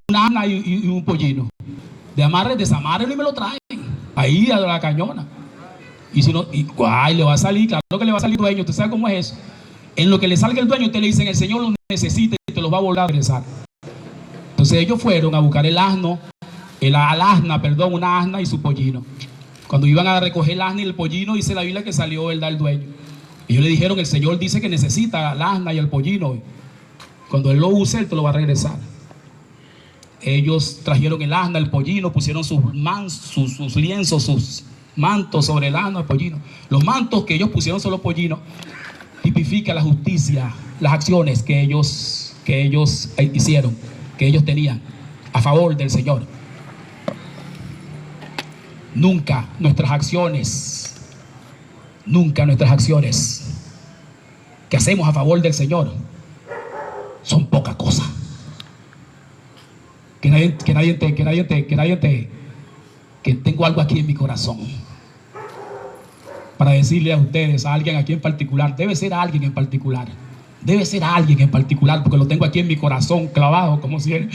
una asna y un pollino. De amarre, desamarren y me lo traen ahí a la cañona. Y si no, le va a salir, claro que le va a salir dueño. ¿Usted sabe cómo es eso? En lo que le salga el dueño, usted le dicen: el Señor lo necesita y te lo va a volver a regresar. Entonces ellos fueron a buscar una asna y su pollino. Cuando iban a recoger el asna y el pollino, dice la Biblia que salió, ¿verdad?, el dueño. Ellos le dijeron: el Señor dice que necesita el asna y el pollino. Cuando Él lo use, Él te lo va a regresar. Ellos trajeron el asna, el pollino, pusieron sus lienzos, sus mantos sobre el asna, el pollino. Los mantos que ellos pusieron sobre los pollinos tipifican la justicia, las acciones que ellos hicieron, que ellos tenían a favor del Señor. Nunca nuestras acciones que hacemos a favor del Señor son poca cosa. Que tengo algo aquí en mi corazón para decirle a ustedes, a alguien aquí en particular. Debe ser alguien en particular, porque lo tengo aquí en mi corazón clavado, como si el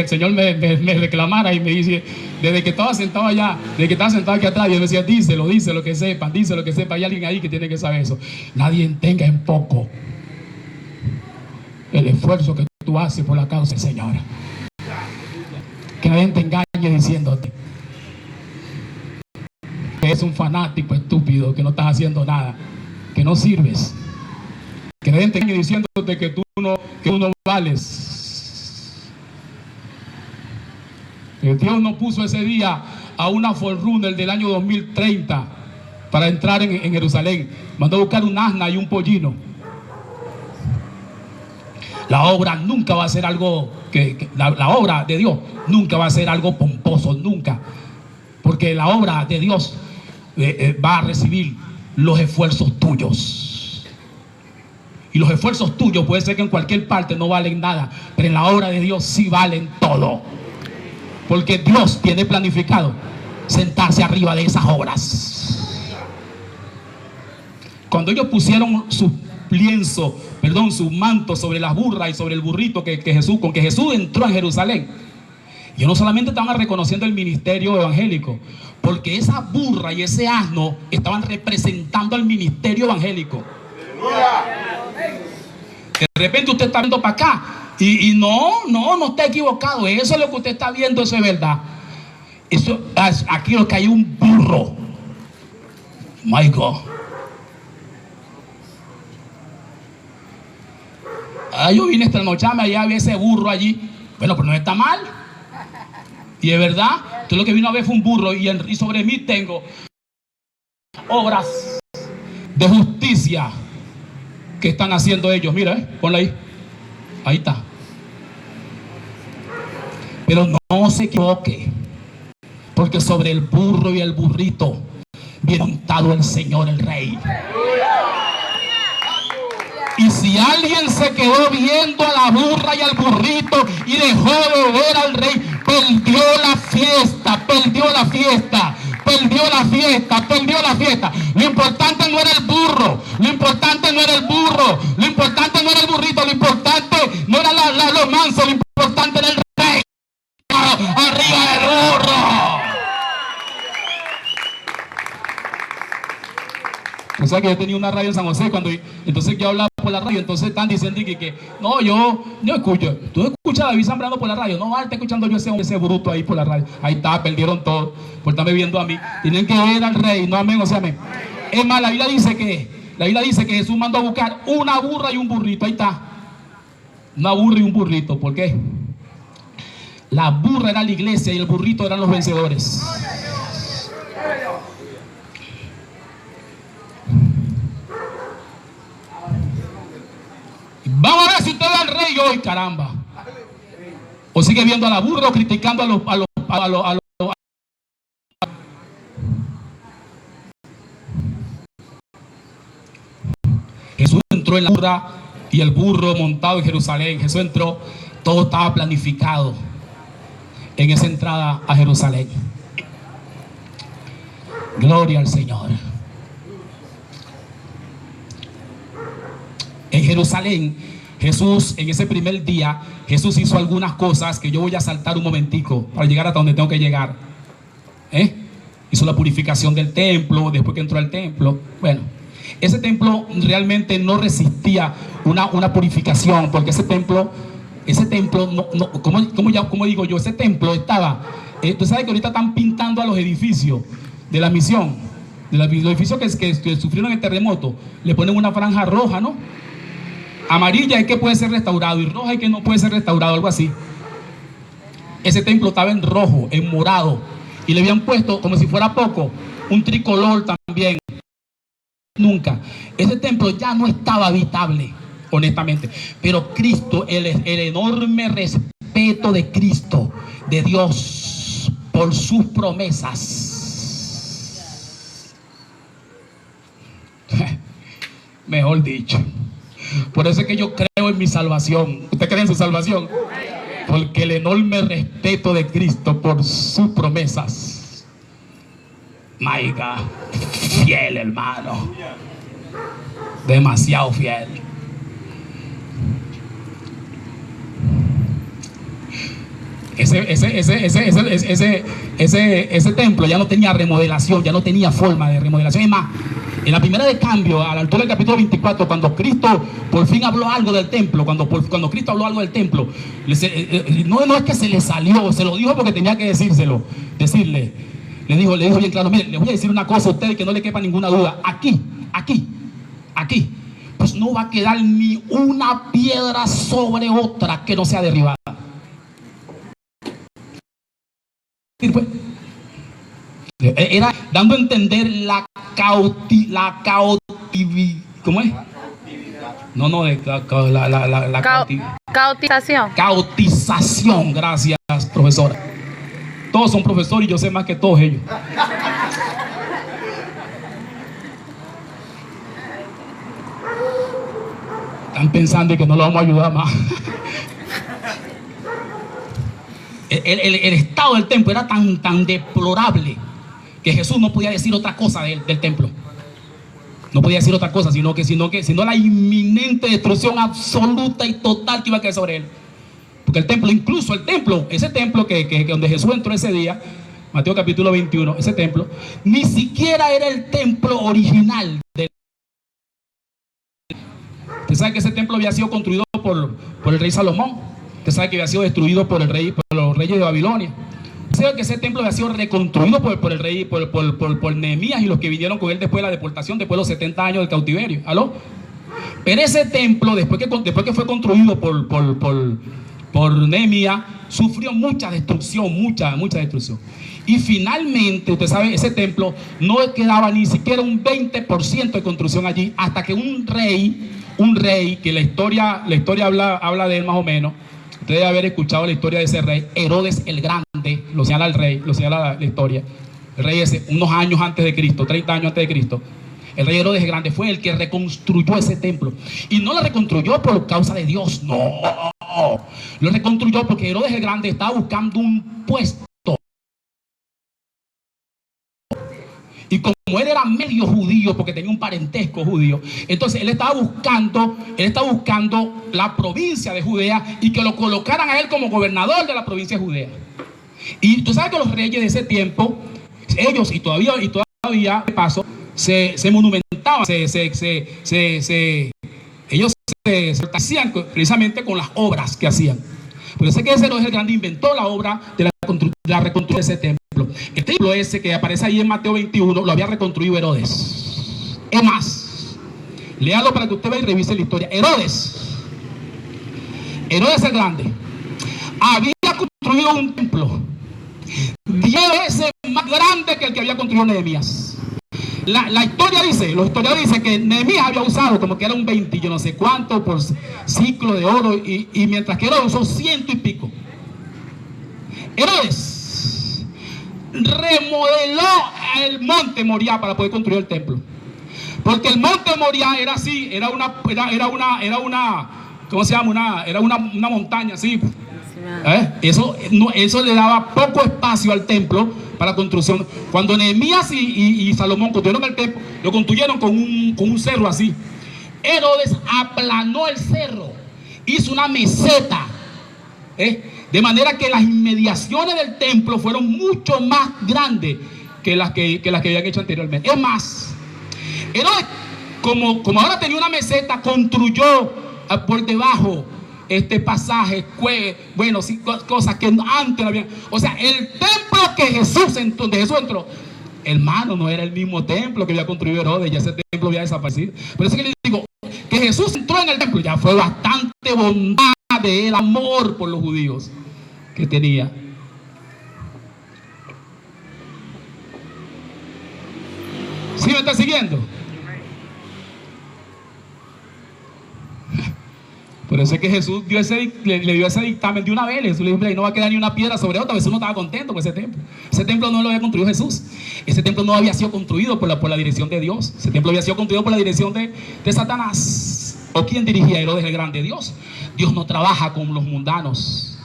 Señor me reclamara y me dice, desde que estaba sentado allá, desde que estaba sentado aquí atrás, y él me decía: dice lo que sepa. Hay alguien ahí que tiene que saber eso. Nadie tenga en poco el esfuerzo que tú haces por la causa del Señor. Que nadie te engañe diciéndote que es un fanático estúpido, que no estás haciendo nada, que no sirves. Que nadie te engañe diciéndote que tú no vales. El Dios no puso ese día a una forerunner del año 2030 para entrar en Jerusalén. Mandó a buscar un asna y un pollino. La obra nunca va a ser algo la obra de Dios nunca va a ser algo pomposo, nunca. Porque la obra de Dios va a recibir los esfuerzos tuyos. Y los esfuerzos tuyos puede ser que en cualquier parte no valen nada, pero en la obra de Dios sí valen todo. Porque Dios tiene planificado sentarse arriba de esas obras. Cuando ellos pusieron su manto sobre las burras y sobre el burrito con que Jesús entró en Jerusalén, ellos no solamente estaban reconociendo el ministerio evangélico, porque esa burra y ese asno estaban representando al ministerio evangélico. De repente usted está viendo para acá y no está equivocado. Eso es lo que usted está viendo, eso es verdad. Aquí lo que hay un burro. My God. Yo vine esta noche, allá había ese burro allí. Bueno, pero no está mal. Y es verdad, tú lo que vino a ver fue un burro, y sobre mí tengo obras de justicia que están haciendo ellos. Mira, ponla ahí. Ahí está. Pero no se equivoque, porque sobre el burro y el burrito viene montado el Señor, el Rey. Y si alguien se quedó viendo a la burra y al burrito y dejó de ver al Rey, perdió la fiesta, perdió la fiesta, perdió la fiesta, perdió la fiesta. Lo importante no era el burro, lo importante no era el burro, lo importante no era el burrito, lo importante no era los mansos, lo importante era el Rey arriba del burro. O sea que yo tenía una radio en San José, entonces yo hablaba por la radio, entonces están diciendo que no, yo escucho. ¿Tú escuchas a David Zambrano por la radio? No, está escuchando yo ese bruto ahí por la radio. Ahí está, perdieron todo por estarme viendo a mí. Tienen que ver al Rey, no amén, o sea, amén. Es más, la Biblia dice que Jesús mandó a buscar una burra y un burrito. Ahí está, una burra y un burrito. ¿Por qué? La burra era la iglesia y el burrito eran los vencedores. Vamos a ver si usted ve al Rey hoy, caramba. O sigue viendo a la burra o criticando a los. Jesús entró en la burra y el burro montado en Jerusalén. Jesús entró, todo estaba planificado en esa entrada a Jerusalén. Gloria al Señor. En Jerusalén, Jesús, en ese primer día, Jesús hizo algunas cosas que yo voy a saltar un momentico para llegar hasta donde tengo que llegar. Hizo la purificación del templo, después que entró al templo. Bueno, ese templo realmente no resistía una purificación, porque ese templo ¿cómo digo yo? Ese templo estaba, tú sabes que ahorita están pintando a los edificios de la misión, de los edificios que sufrieron el terremoto, le ponen una franja roja, ¿no? Amarilla es que puede ser restaurado y roja es que no puede ser restaurado, algo así. Ese templo estaba en rojo, en morado, y le habían puesto, como si fuera poco, un tricolor también. Nunca. Ese templo ya no estaba habitable, honestamente. Pero Cristo, el enorme respeto de Cristo, de Dios, por sus promesas. Mejor dicho. Por eso es que yo creo en mi salvación. ¿Usted cree en su salvación? Porque el enorme respeto de Cristo por sus promesas. My God, fiel, hermano. Demasiado fiel. Ese templo ya no tenía remodelación, ya no tenía forma de remodelación. Es más, en la primera de cambio, a la altura del capítulo 24, cuando Cristo por fin habló algo del templo, cuando Cristo habló algo del templo, no es que se le salió, se lo dijo porque tenía que decirle, le dijo bien claro: mire, le voy a decir una cosa a ustedes que no le quepa ninguna duda, aquí, pues no va a quedar ni una piedra sobre otra que no sea derribada. Era dando a entender la ¿cómo es? No, cautización. Cautización, gracias, profesora. Todos son profesores y yo sé más que todos ellos. Están pensando que no lo vamos a ayudar más. El estado del templo era tan deplorable que Jesús no podía decir otra cosa del templo. No podía decir otra cosa, sino la inminente destrucción absoluta y total que iba a caer sobre él. Porque ese templo que donde Jesús entró ese día, Mateo capítulo 21, ese templo, ni siquiera era el templo original. Usted sabe que ese templo había sido construido por el rey Salomón. Usted sabe que había sido destruido por los reyes de Babilonia. Usted sabe que ese templo había sido reconstruido por el rey, por Nehemías y los que vinieron con él después de la deportación, después de los 70 años del cautiverio. ¿Aló? Pero ese templo, después que fue construido por Nehemías, sufrió mucha destrucción. Y finalmente, usted sabe, ese templo no quedaba ni siquiera un 20% de construcción allí, hasta que un rey que la historia habla de él más o menos. Usted debe haber escuchado la historia de ese rey, Herodes el Grande, lo señala el rey, lo señala la historia. El rey ese, unos años antes de Cristo, 30 años antes de Cristo. El rey Herodes el Grande fue el que reconstruyó ese templo. Y no lo reconstruyó por causa de Dios, no. Lo reconstruyó porque Herodes el Grande estaba buscando un puesto. Y como él era medio judío, porque tenía un parentesco judío, entonces él estaba buscando la provincia de Judea y que lo colocaran a él como gobernador de la provincia de Judea. Y tú sabes que los reyes de ese tiempo, ellos y todavía de paso, se monumentaban, ellos se hacían precisamente con las obras que hacían. Por eso es que ese Herodes el Grande inventó la obra de la reconstrucción de ese templo. El templo ese que aparece ahí en Mateo 21 lo había reconstruido Herodes. Es más, léalo para que usted vea y revise la historia. Herodes el Grande había construido un templo 10 veces más grande que el que había construido Nehemías. La historia dice, los historiadores dicen que Nehemías había usado como que era un 20, yo no sé cuánto por ciclo de oro, y mientras que Herodes usó 100 y pico. Herodes remodeló el monte Moriah para poder construir el templo, porque el monte Moriah era así, era una ¿cómo se llama? Era una montaña así. Eso le daba poco espacio al templo para construcción. Cuando Nehemías y Salomón construyeron el templo, lo construyeron con un cerro así. Herodes aplanó el cerro, hizo una meseta, de manera que las inmediaciones del templo fueron mucho más grandes que las que habían hecho anteriormente. Es más, Herodes, como ahora tenía una meseta, construyó por debajo pasajes, bueno, sí, cosas que antes no habían. O sea, el templo donde Jesús entró, hermano, no era el mismo templo que había construido Herodes, ya ese templo había desaparecido. Por eso que les digo que Jesús entró en el templo, ya fue bastante bondad de él, amor por los judíos que tenía. ¿Sí me está siguiendo? Por eso es que Jesús le dio ese dictamen de una vez. Jesús le dijo, no va a quedar ni una piedra sobre otra. Jesús no estaba contento con ese templo. Ese templo no lo había construido Jesús. Ese templo no había sido construido por la dirección de Dios. Ese templo había sido construido por la dirección de Satanás. ¿O quién dirigía a Herodes el Grande? Dios. Dios no trabaja con los mundanos.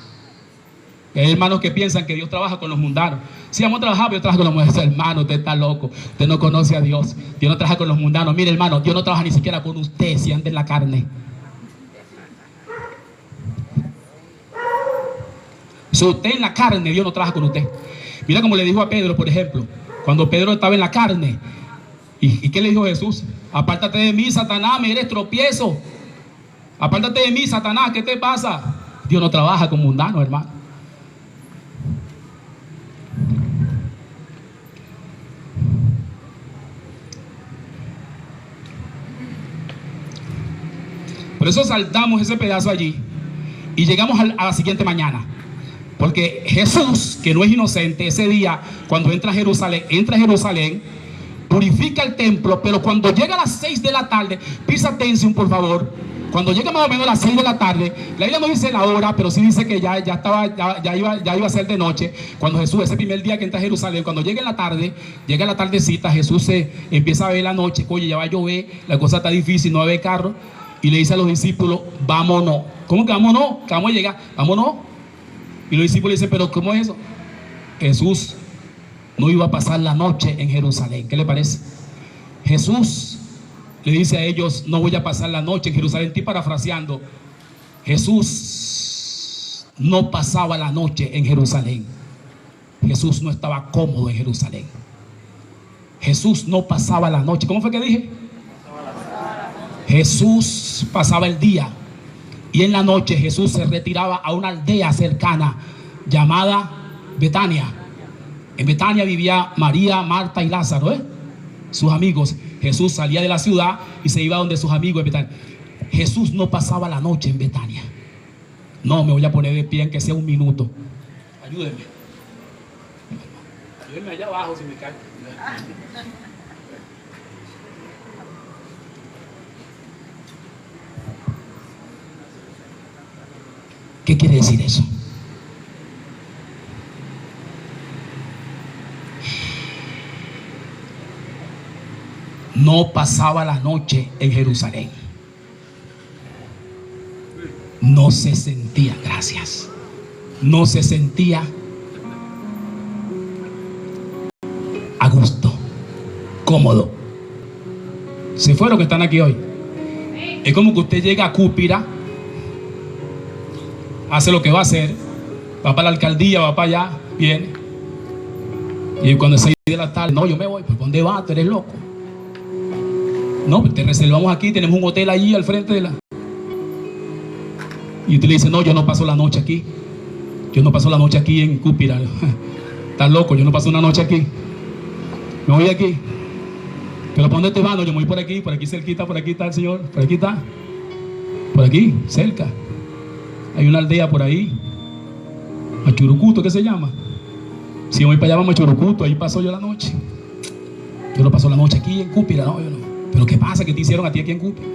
Hay hermanos que piensan que Dios trabaja con los mundanos. Si vamos a trabajar, pero yo trabajo con los mundanos. Hermano, usted está loco. Usted no conoce a Dios. Dios no trabaja con los mundanos. Mire, hermano, Dios no trabaja ni siquiera con usted si anda en la carne. Si usted en la carne, Dios no trabaja con usted. Mira como le dijo a Pedro, por ejemplo, cuando Pedro estaba en la carne. ¿Y qué le dijo Jesús? Apártate de mí, Satanás, me eres tropiezo. Apártate de mí, Satanás, ¿qué te pasa? Dios no trabaja con mundanos, hermano. Por eso saltamos ese pedazo allí y llegamos a la siguiente mañana. Porque Jesús, que no es inocente, ese día cuando entra a Jerusalén, purifica el templo, pero cuando llega a las 6 de la tarde, pisa atención por favor, cuando llega más o menos a las 6 de la tarde, la Biblia no dice la hora, pero sí dice que ya iba a ser de noche, cuando Jesús, ese primer día que entra a Jerusalén, cuando llega la tardecita, Jesús se empieza a ver la noche, oye, ya va a llover, la cosa está difícil, no va a haber carro, y le dice a los discípulos, vámonos. ¿Cómo que vámonos? Que vamos a llegar, vámonos. Y los discípulos dicen, pero ¿cómo es eso? Jesús no iba a pasar la noche en Jerusalén. ¿Qué le parece? Jesús le dice a ellos, no voy a pasar la noche en Jerusalén. Estoy parafraseando. Jesús no pasaba la noche en Jerusalén. Jesús no estaba cómodo en Jerusalén. Jesús no pasaba la noche. ¿Cómo fue que dije? Jesús pasaba el día. Y en la noche Jesús se retiraba a una aldea cercana llamada Betania. En Betania vivía María, Marta y Lázaro, sus amigos. Jesús salía de la ciudad y se iba donde sus amigos en Betania. Jesús no pasaba la noche en Betania. No, me voy a poner de pie en que sea un minuto. Ayúdenme. Ayúdenme allá abajo si me cae. ¿Qué quiere decir eso? no pasaba la noche en Jerusalén. No se sentía, gracias, no se sentía a gusto, cómodo. Se fue los que están aquí hoy. Es como que usted llega a Cúpira, hace lo que va a hacer, va para la alcaldía, va para allá, viene, y cuando es 6 de la tarde, no, yo me voy. ¿Pues dónde vas? Tú eres loco. No, pues te reservamos aquí, tenemos un hotel allí al frente de la... Y usted le dice, no, yo no paso la noche aquí. Yo no paso la noche aquí en Cúpira. Estás loco, yo no paso una noche aquí. Me voy de aquí. ¿Pero para dónde te vas? No, yo me voy por aquí cerquita, por aquí está el Señor, por aquí está. Por aquí, cerca. Hay una aldea por ahí. Machurucuto, ¿qué se llama? Si voy para allá, vamos a Machurucuto, ahí paso yo la noche. Yo no paso la noche aquí en Cúpira, no, yo no. ¿Pero qué pasa? ¿Qué te hicieron a ti aquí en Cúpira?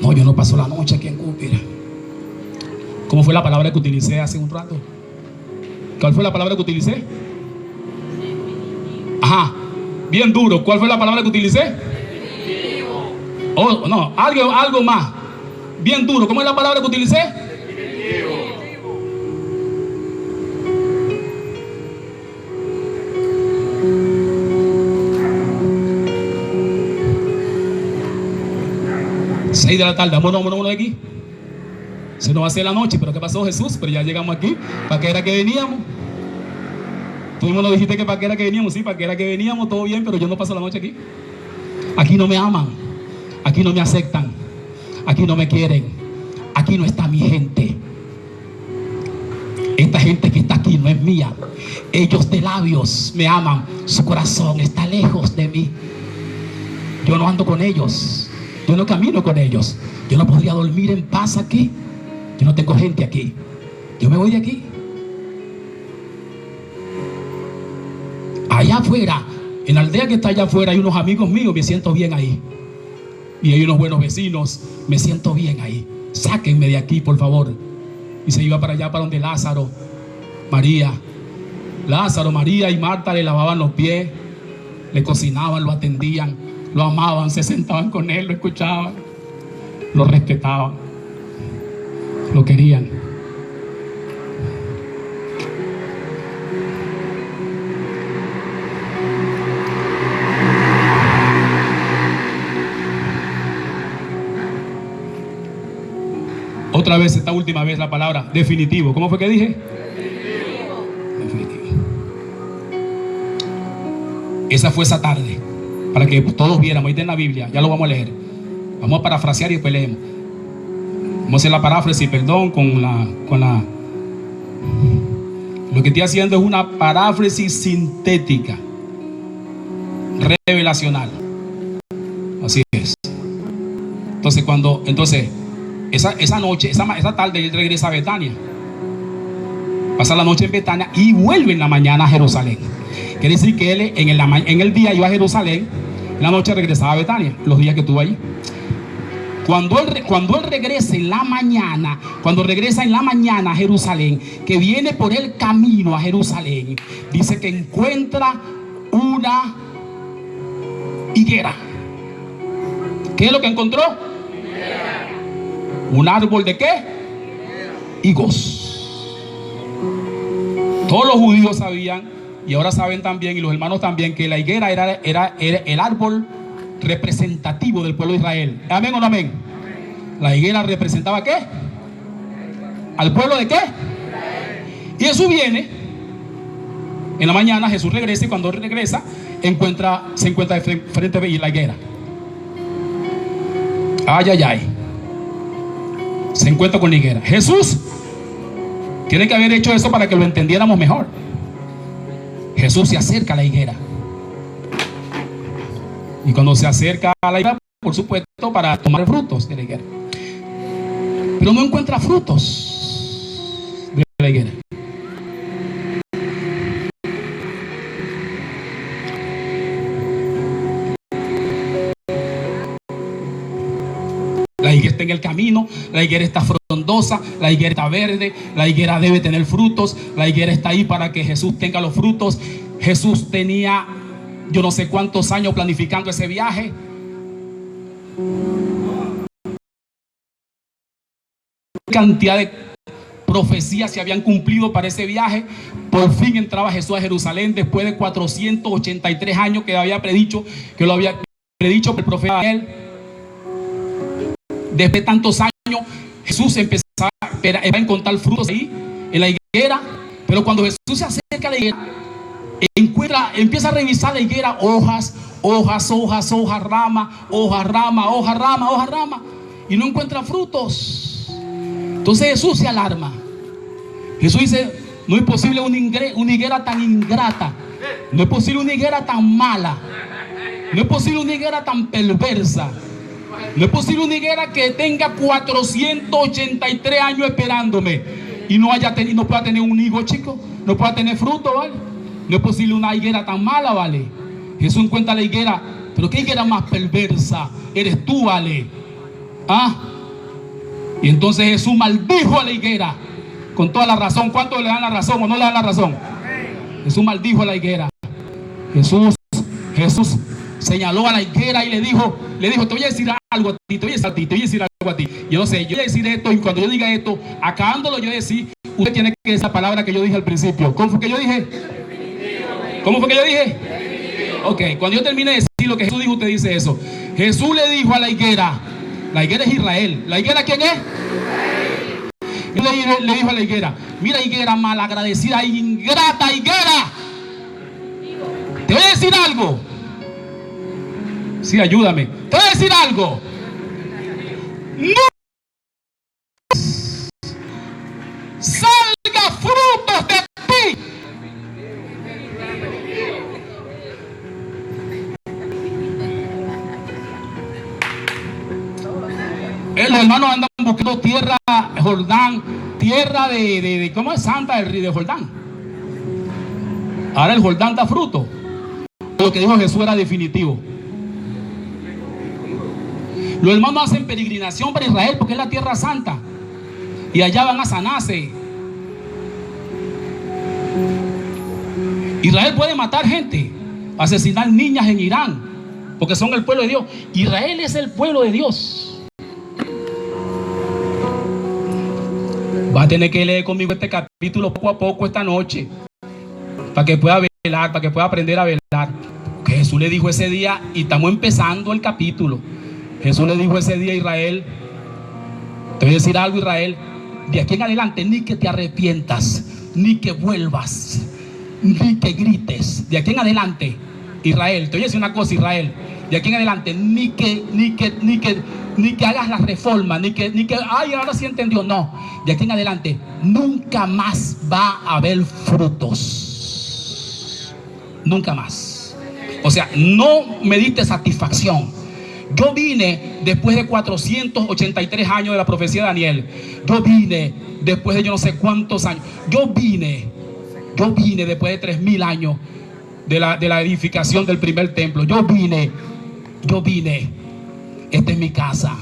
No, yo no paso la noche aquí en Cúpira. ¿Cómo fue la palabra que utilicé hace un rato? ¿Cuál fue la palabra que utilicé? Ajá, bien duro. ¿Cuál fue la palabra que utilicé? Oh, no, algo más. Bien duro. ¿Cómo es la palabra que utilicé? 6 de la tarde, vámonos de aquí. Se nos va a hacer la noche, pero ¿qué pasó, Jesús? Pero ya llegamos aquí. ¿Para qué era que veníamos? Tú mismo nos dijiste que para qué era que veníamos. Sí, para qué era que veníamos, todo bien, pero yo no paso la noche aquí. Aquí no me aman, aquí no me aceptan, aquí no me quieren, aquí no está mi gente. Esta gente que está aquí no es mía. Ellos de labios me aman, su corazón está lejos de mí. Yo no ando con ellos, yo no camino con ellos. Yo no podría dormir en paz aquí. Yo no tengo gente aquí. Yo me voy de aquí. Allá afuera, en la aldea que está allá afuera, hay unos amigos míos, me siento bien ahí. Y hay unos buenos vecinos, me siento bien ahí. Sáquenme de aquí, por favor. Y se iba para allá, para donde Lázaro, María y Marta le lavaban los pies, le cocinaban, lo atendían, lo amaban, se sentaban con él, lo escuchaban, lo respetaban, lo querían. Otra vez, esta última vez, la palabra definitivo. ¿Cómo fue que dije? Definitivo. Esa fue esa tarde, para que todos viéramos. Ahí está en la Biblia, ya lo vamos a leer. Vamos a parafrasear y después leemos. Vamos a hacer la paráfrasis, perdón, con la lo que estoy haciendo es una paráfrasis sintética, revelacional. Así es. Entonces, esa noche, esa tarde, él regresa a Betania. Pasa la noche en Betania y vuelve en la mañana a Jerusalén. Quiere decir que él en el día iba a Jerusalén, en la noche regresaba a Betania, los días que estuvo allí. Cuando él regresa en la mañana, a Jerusalén, que viene por el camino a Jerusalén, dice que encuentra una higuera. ¿Qué es lo que encontró? ¿Un árbol de qué? Higos. Todos los judíos sabían, y ahora saben también, y los hermanos también, que la higuera era el árbol representativo del pueblo de Israel. ¿Amén o no amén? La higuera representaba ¿qué? ¿Al pueblo de qué? Y Jesús viene en la mañana, Jesús regresa, y cuando regresa se encuentra frente a la higuera. Ay. Se encuentra con la higuera. Jesús tiene que haber hecho eso para que lo entendiéramos mejor. Jesús se acerca a la higuera. Y cuando se acerca a la higuera, por supuesto, para tomar frutos de la higuera. Pero no encuentra frutos de la higuera. La higuera está en el camino, la higuera está frondosa, la higuera está verde, la higuera debe tener frutos, la higuera está ahí para que Jesús tenga los frutos. Jesús tenía yo no sé cuántos años planificando ese viaje, Cantidad de profecías se habían cumplido para ese viaje. Por fin entraba Jesús a Jerusalén después de 483 años que había predicho, que lo había predicho el profeta Daniel. Después de tantos años, Jesús empezaba a encontrar frutos ahí en la higuera. Pero cuando Jesús se acerca a la higuera, empieza a revisar la higuera, hojas, rama, y no encuentra frutos. Entonces Jesús se alarma. Jesús dice: no es posible una higuera tan ingrata, no es posible una higuera tan mala, no es posible una higuera tan perversa, no es posible una higuera que tenga 483 años esperándome y no pueda tener un higo, chico, no pueda tener fruto, ¿vale? No es posible una higuera tan mala, ¿vale? Jesús encuentra la higuera, pero ¿qué higuera más perversa? Eres tú, ¿vale? Y entonces Jesús maldijo a la higuera con toda la razón. ¿Cuántos le dan la razón o no le dan la razón? Jesús maldijo a la higuera. Jesús señaló a la higuera y le dijo: te voy a decir algo a ti, te voy a decir algo a ti. Yo no sé, yo voy a decir esto, y cuando yo diga esto, acabándolo yo voy a decir, usted tiene que decir la palabra que yo dije al principio. ¿Cómo fue que yo dije? Ok, cuando yo termine de decir lo que Jesús dijo, usted dice eso. Jesús le dijo a la higuera es Israel. ¿La higuera quién es? Le dijo a la higuera: mira, higuera malagradecida, ingrata higuera, te voy a decir algo. Sí, ayúdame. Te voy a decir algo. No salga frutos de ti. Los hermanos andan buscando tierra Jordán, tierra de ¿cómo es? Santa del río de Jordán. Ahora el Jordán da fruto. Lo que dijo Jesús era definitivo. Los hermanos hacen peregrinación para Israel porque es la tierra santa, y allá van a sanarse. Israel puede matar gente, asesinar niñas en Irán, porque son el pueblo de Dios. Israel es el pueblo de Dios. Va a tener que leer conmigo este capítulo poco a poco esta noche, para que pueda velar, para que pueda aprender a velar. Porque Jesús le dijo ese día, y estamos empezando el capítulo. Jesús le dijo ese día a Israel: te voy a decir algo, Israel, de aquí en adelante ni que te arrepientas, ni que vuelvas, ni que grites. De aquí en adelante, Israel, te voy a decir una cosa, Israel, de aquí en adelante ni que hagas la reforma, ni que ay, ahora sí entendió. No, de aquí en adelante nunca más va a haber frutos, nunca más. O sea, no me diste satisfacción. Yo vine después de 483 años de la profecía de Daniel. Yo vine después de yo no sé cuántos años. Yo vine después de 3000 años de la edificación del primer templo. Yo vine. Esta es mi casa,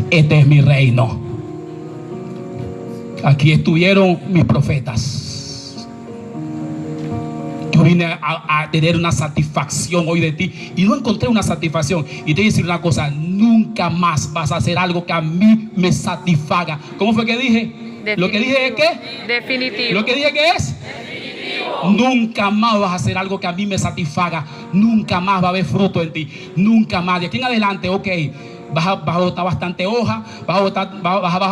este es mi reino. Aquí estuvieron mis profetas. Yo vine a tener una satisfacción hoy de ti, y no encontré una satisfacción. Y te voy a decir una cosa: nunca más vas a hacer algo que a mí me satisfaga. ¿Cómo fue que dije? Definitivo. ¿Lo que dije es qué? Definitivo. ¿Lo que dije que es? Nunca más vas a hacer algo que a mí me satisfaga. Nunca más va a haber fruto en ti. Nunca más. De aquí en adelante, ok, vas a botar bastante hoja, vas a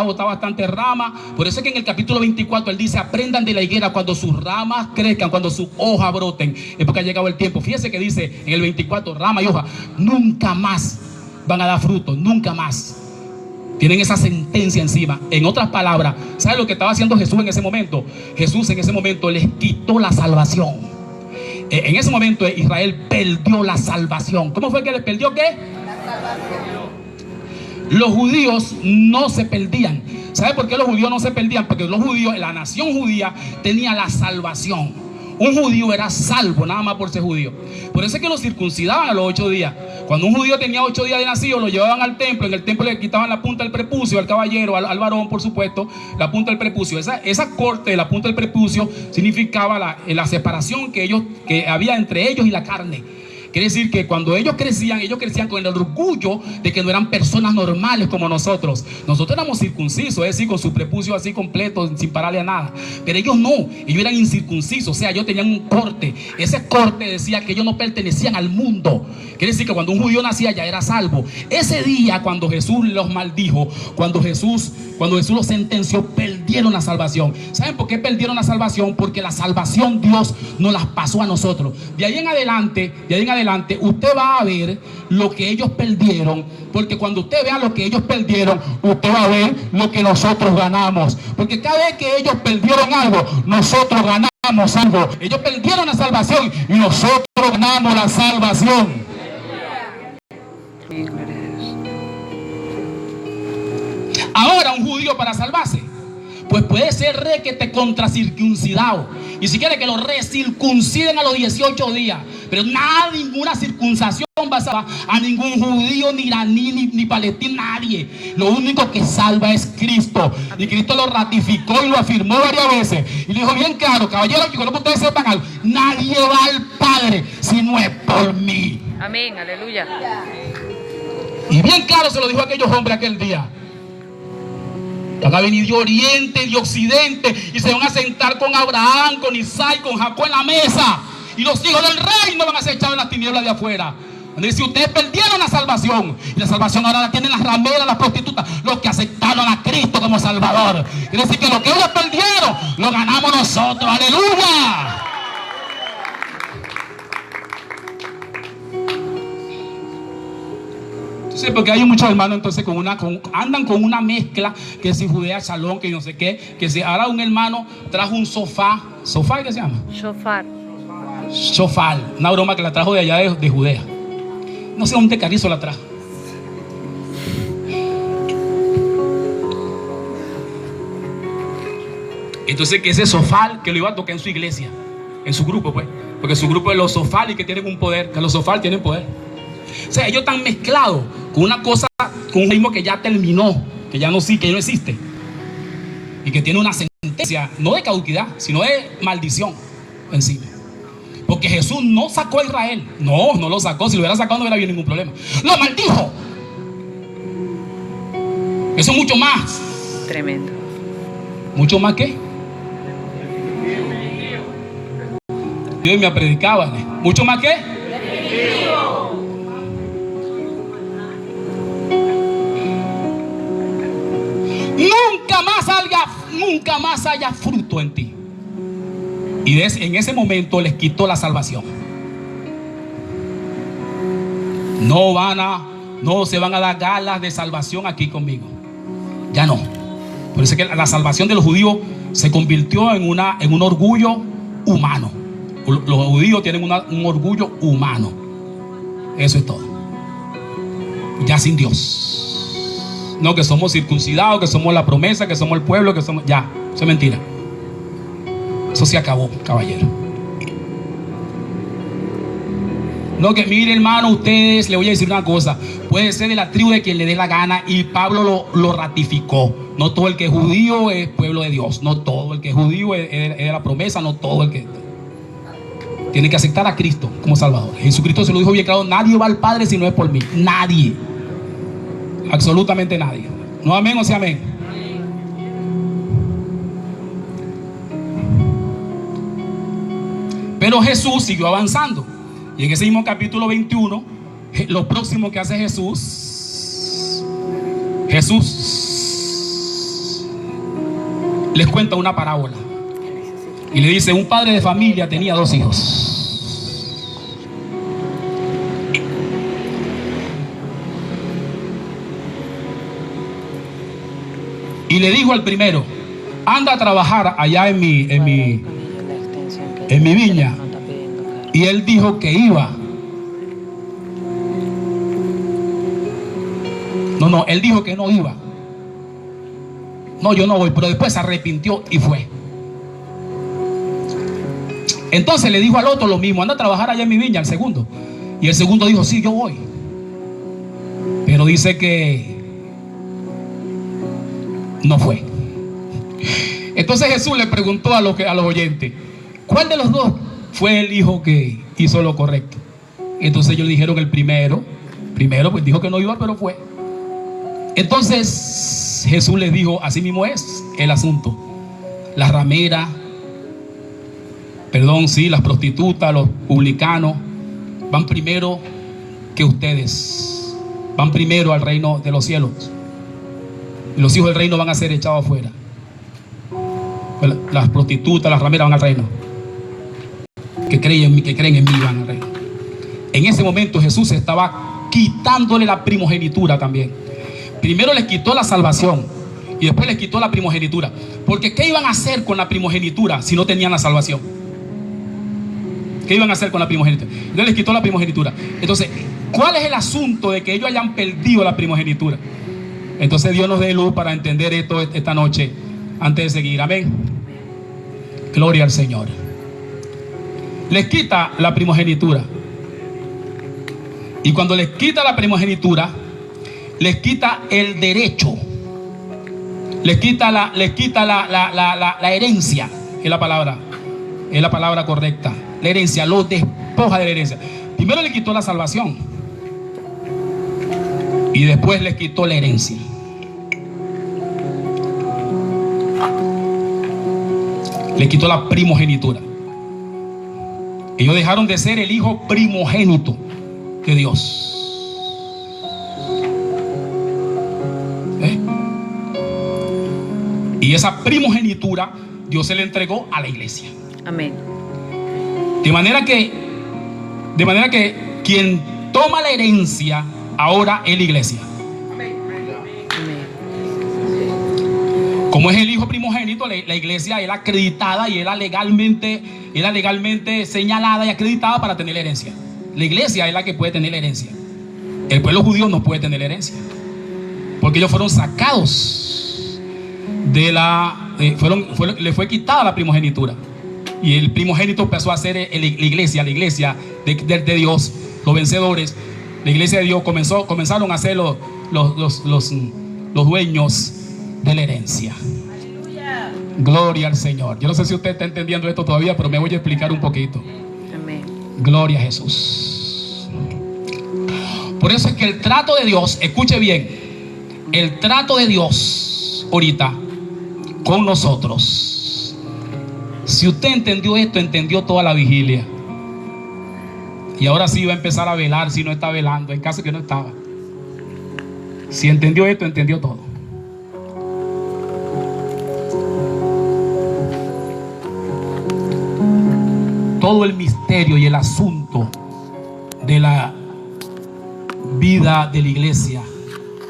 botar bastante rama. Por eso es que en el capítulo 24 él dice: aprendan de la higuera cuando sus ramas crezcan, cuando sus hojas broten. Es porque ha llegado el tiempo. Fíjese que dice en el 24: rama y hoja nunca más van a dar fruto. Nunca más. Tienen esa sentencia encima. En otras palabras, ¿sabe lo que estaba haciendo Jesús en ese momento? Jesús en ese momento les quitó la salvación. En ese momento Israel perdió la salvación. ¿Cómo fue que les perdió qué? La salvación. Los judíos no se perdían. ¿Sabe por qué los judíos no se perdían? Porque los judíos, la nación judía, tenía la salvación. Un judío era salvo nada más por ser judío. Por eso es que lo circuncidaban a los 8 días. Cuando un judío tenía 8 días de nacido, lo llevaban al templo. En el templo le quitaban la punta del prepucio al caballero, al varón, por supuesto, la punta del prepucio. Esa corte de la punta del prepucio significaba la separación que había entre ellos y la carne. Quiere decir que cuando ellos crecían con el orgullo de que no eran personas normales como nosotros. Nosotros éramos circuncisos, es decir, con su prepucio así completo, sin pararle a nada. Pero ellos no, ellos eran incircuncisos, o sea, ellos tenían un corte. Ese corte decía que ellos no pertenecían al mundo. Quiere decir que cuando un judío nacía ya era salvo. Ese día cuando Jesús los maldijo, cuando Jesús los sentenció, perdieron la salvación. ¿Saben por qué perdieron la salvación? Porque la salvación Dios nos las pasó a nosotros. De ahí en adelante, usted va a ver lo que ellos perdieron, porque cuando usted vea lo que ellos perdieron, usted va a ver lo que nosotros ganamos. Porque cada vez que ellos perdieron algo, nosotros ganamos algo. Ellos perdieron la salvación y nosotros ganamos la salvación. Ahora un judío para salvarse, pues puede ser requete contra circuncidado. Y si quiere que lo recircunciden a los 18 días. Pero ninguna circuncisión va a salvar a ningún judío, ni iraní, ni palestino, nadie. Lo único que salva es Cristo. Y Cristo lo ratificó y lo afirmó varias veces. Y le dijo bien claro, caballeros, que quiero que ustedes sepan algo: nadie va al Padre si no es por mí. Amén, aleluya. Y bien claro se lo dijo a aquellos hombres aquel día. Van a venir de oriente, de occidente, y se van a sentar con Abraham, con Isaac, con Jacob en la mesa. Y los hijos del reino van a ser echados en las tinieblas de afuera. Si ustedes perdieron la salvación, y la salvación ahora la tienen las rameras, las prostitutas, los que aceptaron a Cristo como Salvador. Quiere decir que lo que ellos perdieron, lo ganamos nosotros. ¡Aleluya! Sí, porque hay muchos hermanos entonces andan con una mezcla, que si Judea, Shalom, que no sé qué, que si ahora un hermano trajo un sofá. ¿Sofá qué se llama? Shofar. Shofar, una broma que la trajo de allá de Judea. No sé dónde Carizo la trajo. Entonces que ese sofá que lo iba a tocar en su iglesia, en su grupo, pues, porque su grupo es los sofal y que tienen un poder, que los sofal tienen poder. O sea, ellos están mezclados con una cosa, con un ritmo que ya terminó, que ya no existe, y que tiene una sentencia, no de caducidad, sino de maldición encima. Porque Jesús no sacó a Israel, no lo sacó. Si lo hubiera sacado no hubiera habido ningún problema. Lo maldijo. Eso es mucho más. Tremendo. ¿Mucho más qué? Dios me predicaba. ¿Mucho más qué? Nunca más haya fruto en ti. Y en ese momento les quitó la salvación. No se van a dar galas de salvación aquí conmigo. Ya no. Por eso es que la salvación de los judíos se convirtió en un orgullo humano. Los judíos tienen un orgullo humano. Eso es todo. Ya sin Dios. No, que somos circuncidados, que somos la promesa, que somos el pueblo, que somos... Ya, eso es mentira. Eso se acabó, caballero. No, que mire, hermano, ustedes, le voy a decir una cosa: puede ser de la tribu de quien le dé la gana, y Pablo lo ratificó. No todo el que es judío es pueblo de Dios. No todo el que es judío es de la promesa. No todo el que... Tiene que aceptar a Cristo como Salvador. Jesucristo se lo dijo bien claro: nadie va al Padre si no es por mí. Nadie. Absolutamente nadie. No amén o sea amén. Pero Jesús siguió avanzando. Y en ese mismo capítulo 21, lo próximo que hace Jesús les cuenta una parábola. Y le dice: un padre de familia tenía 2 hijos. Y le dijo al primero: anda a trabajar allá en mi viña. Y él dijo que iba. No, él dijo que no iba. No, yo no voy. Pero después se arrepintió y fue. Entonces le dijo al otro lo mismo: anda a trabajar allá en mi viña, al segundo. Y el segundo dijo: sí, yo voy. Pero dice que no fue. Entonces Jesús le preguntó a los oyentes: ¿cuál de los dos fue el hijo que hizo lo correcto? Entonces ellos le dijeron el primero pues dijo que no iba, pero fue. Entonces Jesús les dijo, así mismo es el asunto. Las rameras, las prostitutas, los publicanos, van primero que ustedes. Van primero al reino de los cielos. Y los hijos del reino van a ser echados afuera. Las prostitutas, las rameras van al reino. Que creen en mí van al reino. En ese momento Jesús estaba quitándole la primogenitura también. Primero les quitó la salvación y después les quitó la primogenitura. Porque ¿qué iban a hacer con la primogenitura si no tenían la salvación? ¿Qué iban a hacer con la primogenitura? Entonces les quitó la primogenitura. Entonces, ¿cuál es el asunto de que ellos hayan perdido la primogenitura? Entonces Dios nos dé luz para entender esto esta noche antes de seguir. Amén. Gloria al Señor. Les quita la primogenitura. Y cuando les quita la primogenitura, les quita el derecho, les quita la herencia, es la palabra correcta. La herencia, los despoja de la herencia. Primero le quitó la salvación y después les quitó la herencia. Le quitó la primogenitura. Ellos dejaron de ser el hijo primogénito de Dios. Y esa primogenitura Dios se le entregó a la iglesia. Amén. De manera que quien toma la herencia ahora es la iglesia. Amén. Como es el hijo primogénito, la iglesia es acreditada y era legalmente señalada y acreditada para tener la herencia. La iglesia es la que puede tener la herencia. El pueblo judío no puede tener la herencia, porque ellos fueron sacados de le fue quitada la primogenitura. Y el primogénito empezó a ser la iglesia de Dios, los vencedores. La iglesia de Dios comenzaron a ser los dueños de la herencia. Gloria al Señor. Yo no sé si usted está entendiendo esto todavía, pero me voy a explicar un poquito. Amén. Gloria a Jesús. Por eso es que el trato de Dios, escuche bien, el trato de Dios ahorita con nosotros. Si usted entendió esto, entendió toda la vigilia. Y ahora sí va a empezar a velar si no está velando, en caso que no estaba. Si entendió esto, entendió todo. Todo el misterio y el asunto de la vida de la iglesia,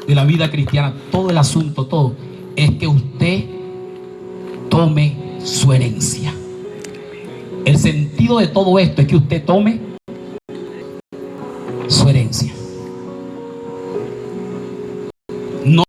de la vida cristiana, todo el asunto, todo, es que usted tome su herencia. El sentido de todo esto es que usted tome su herencia.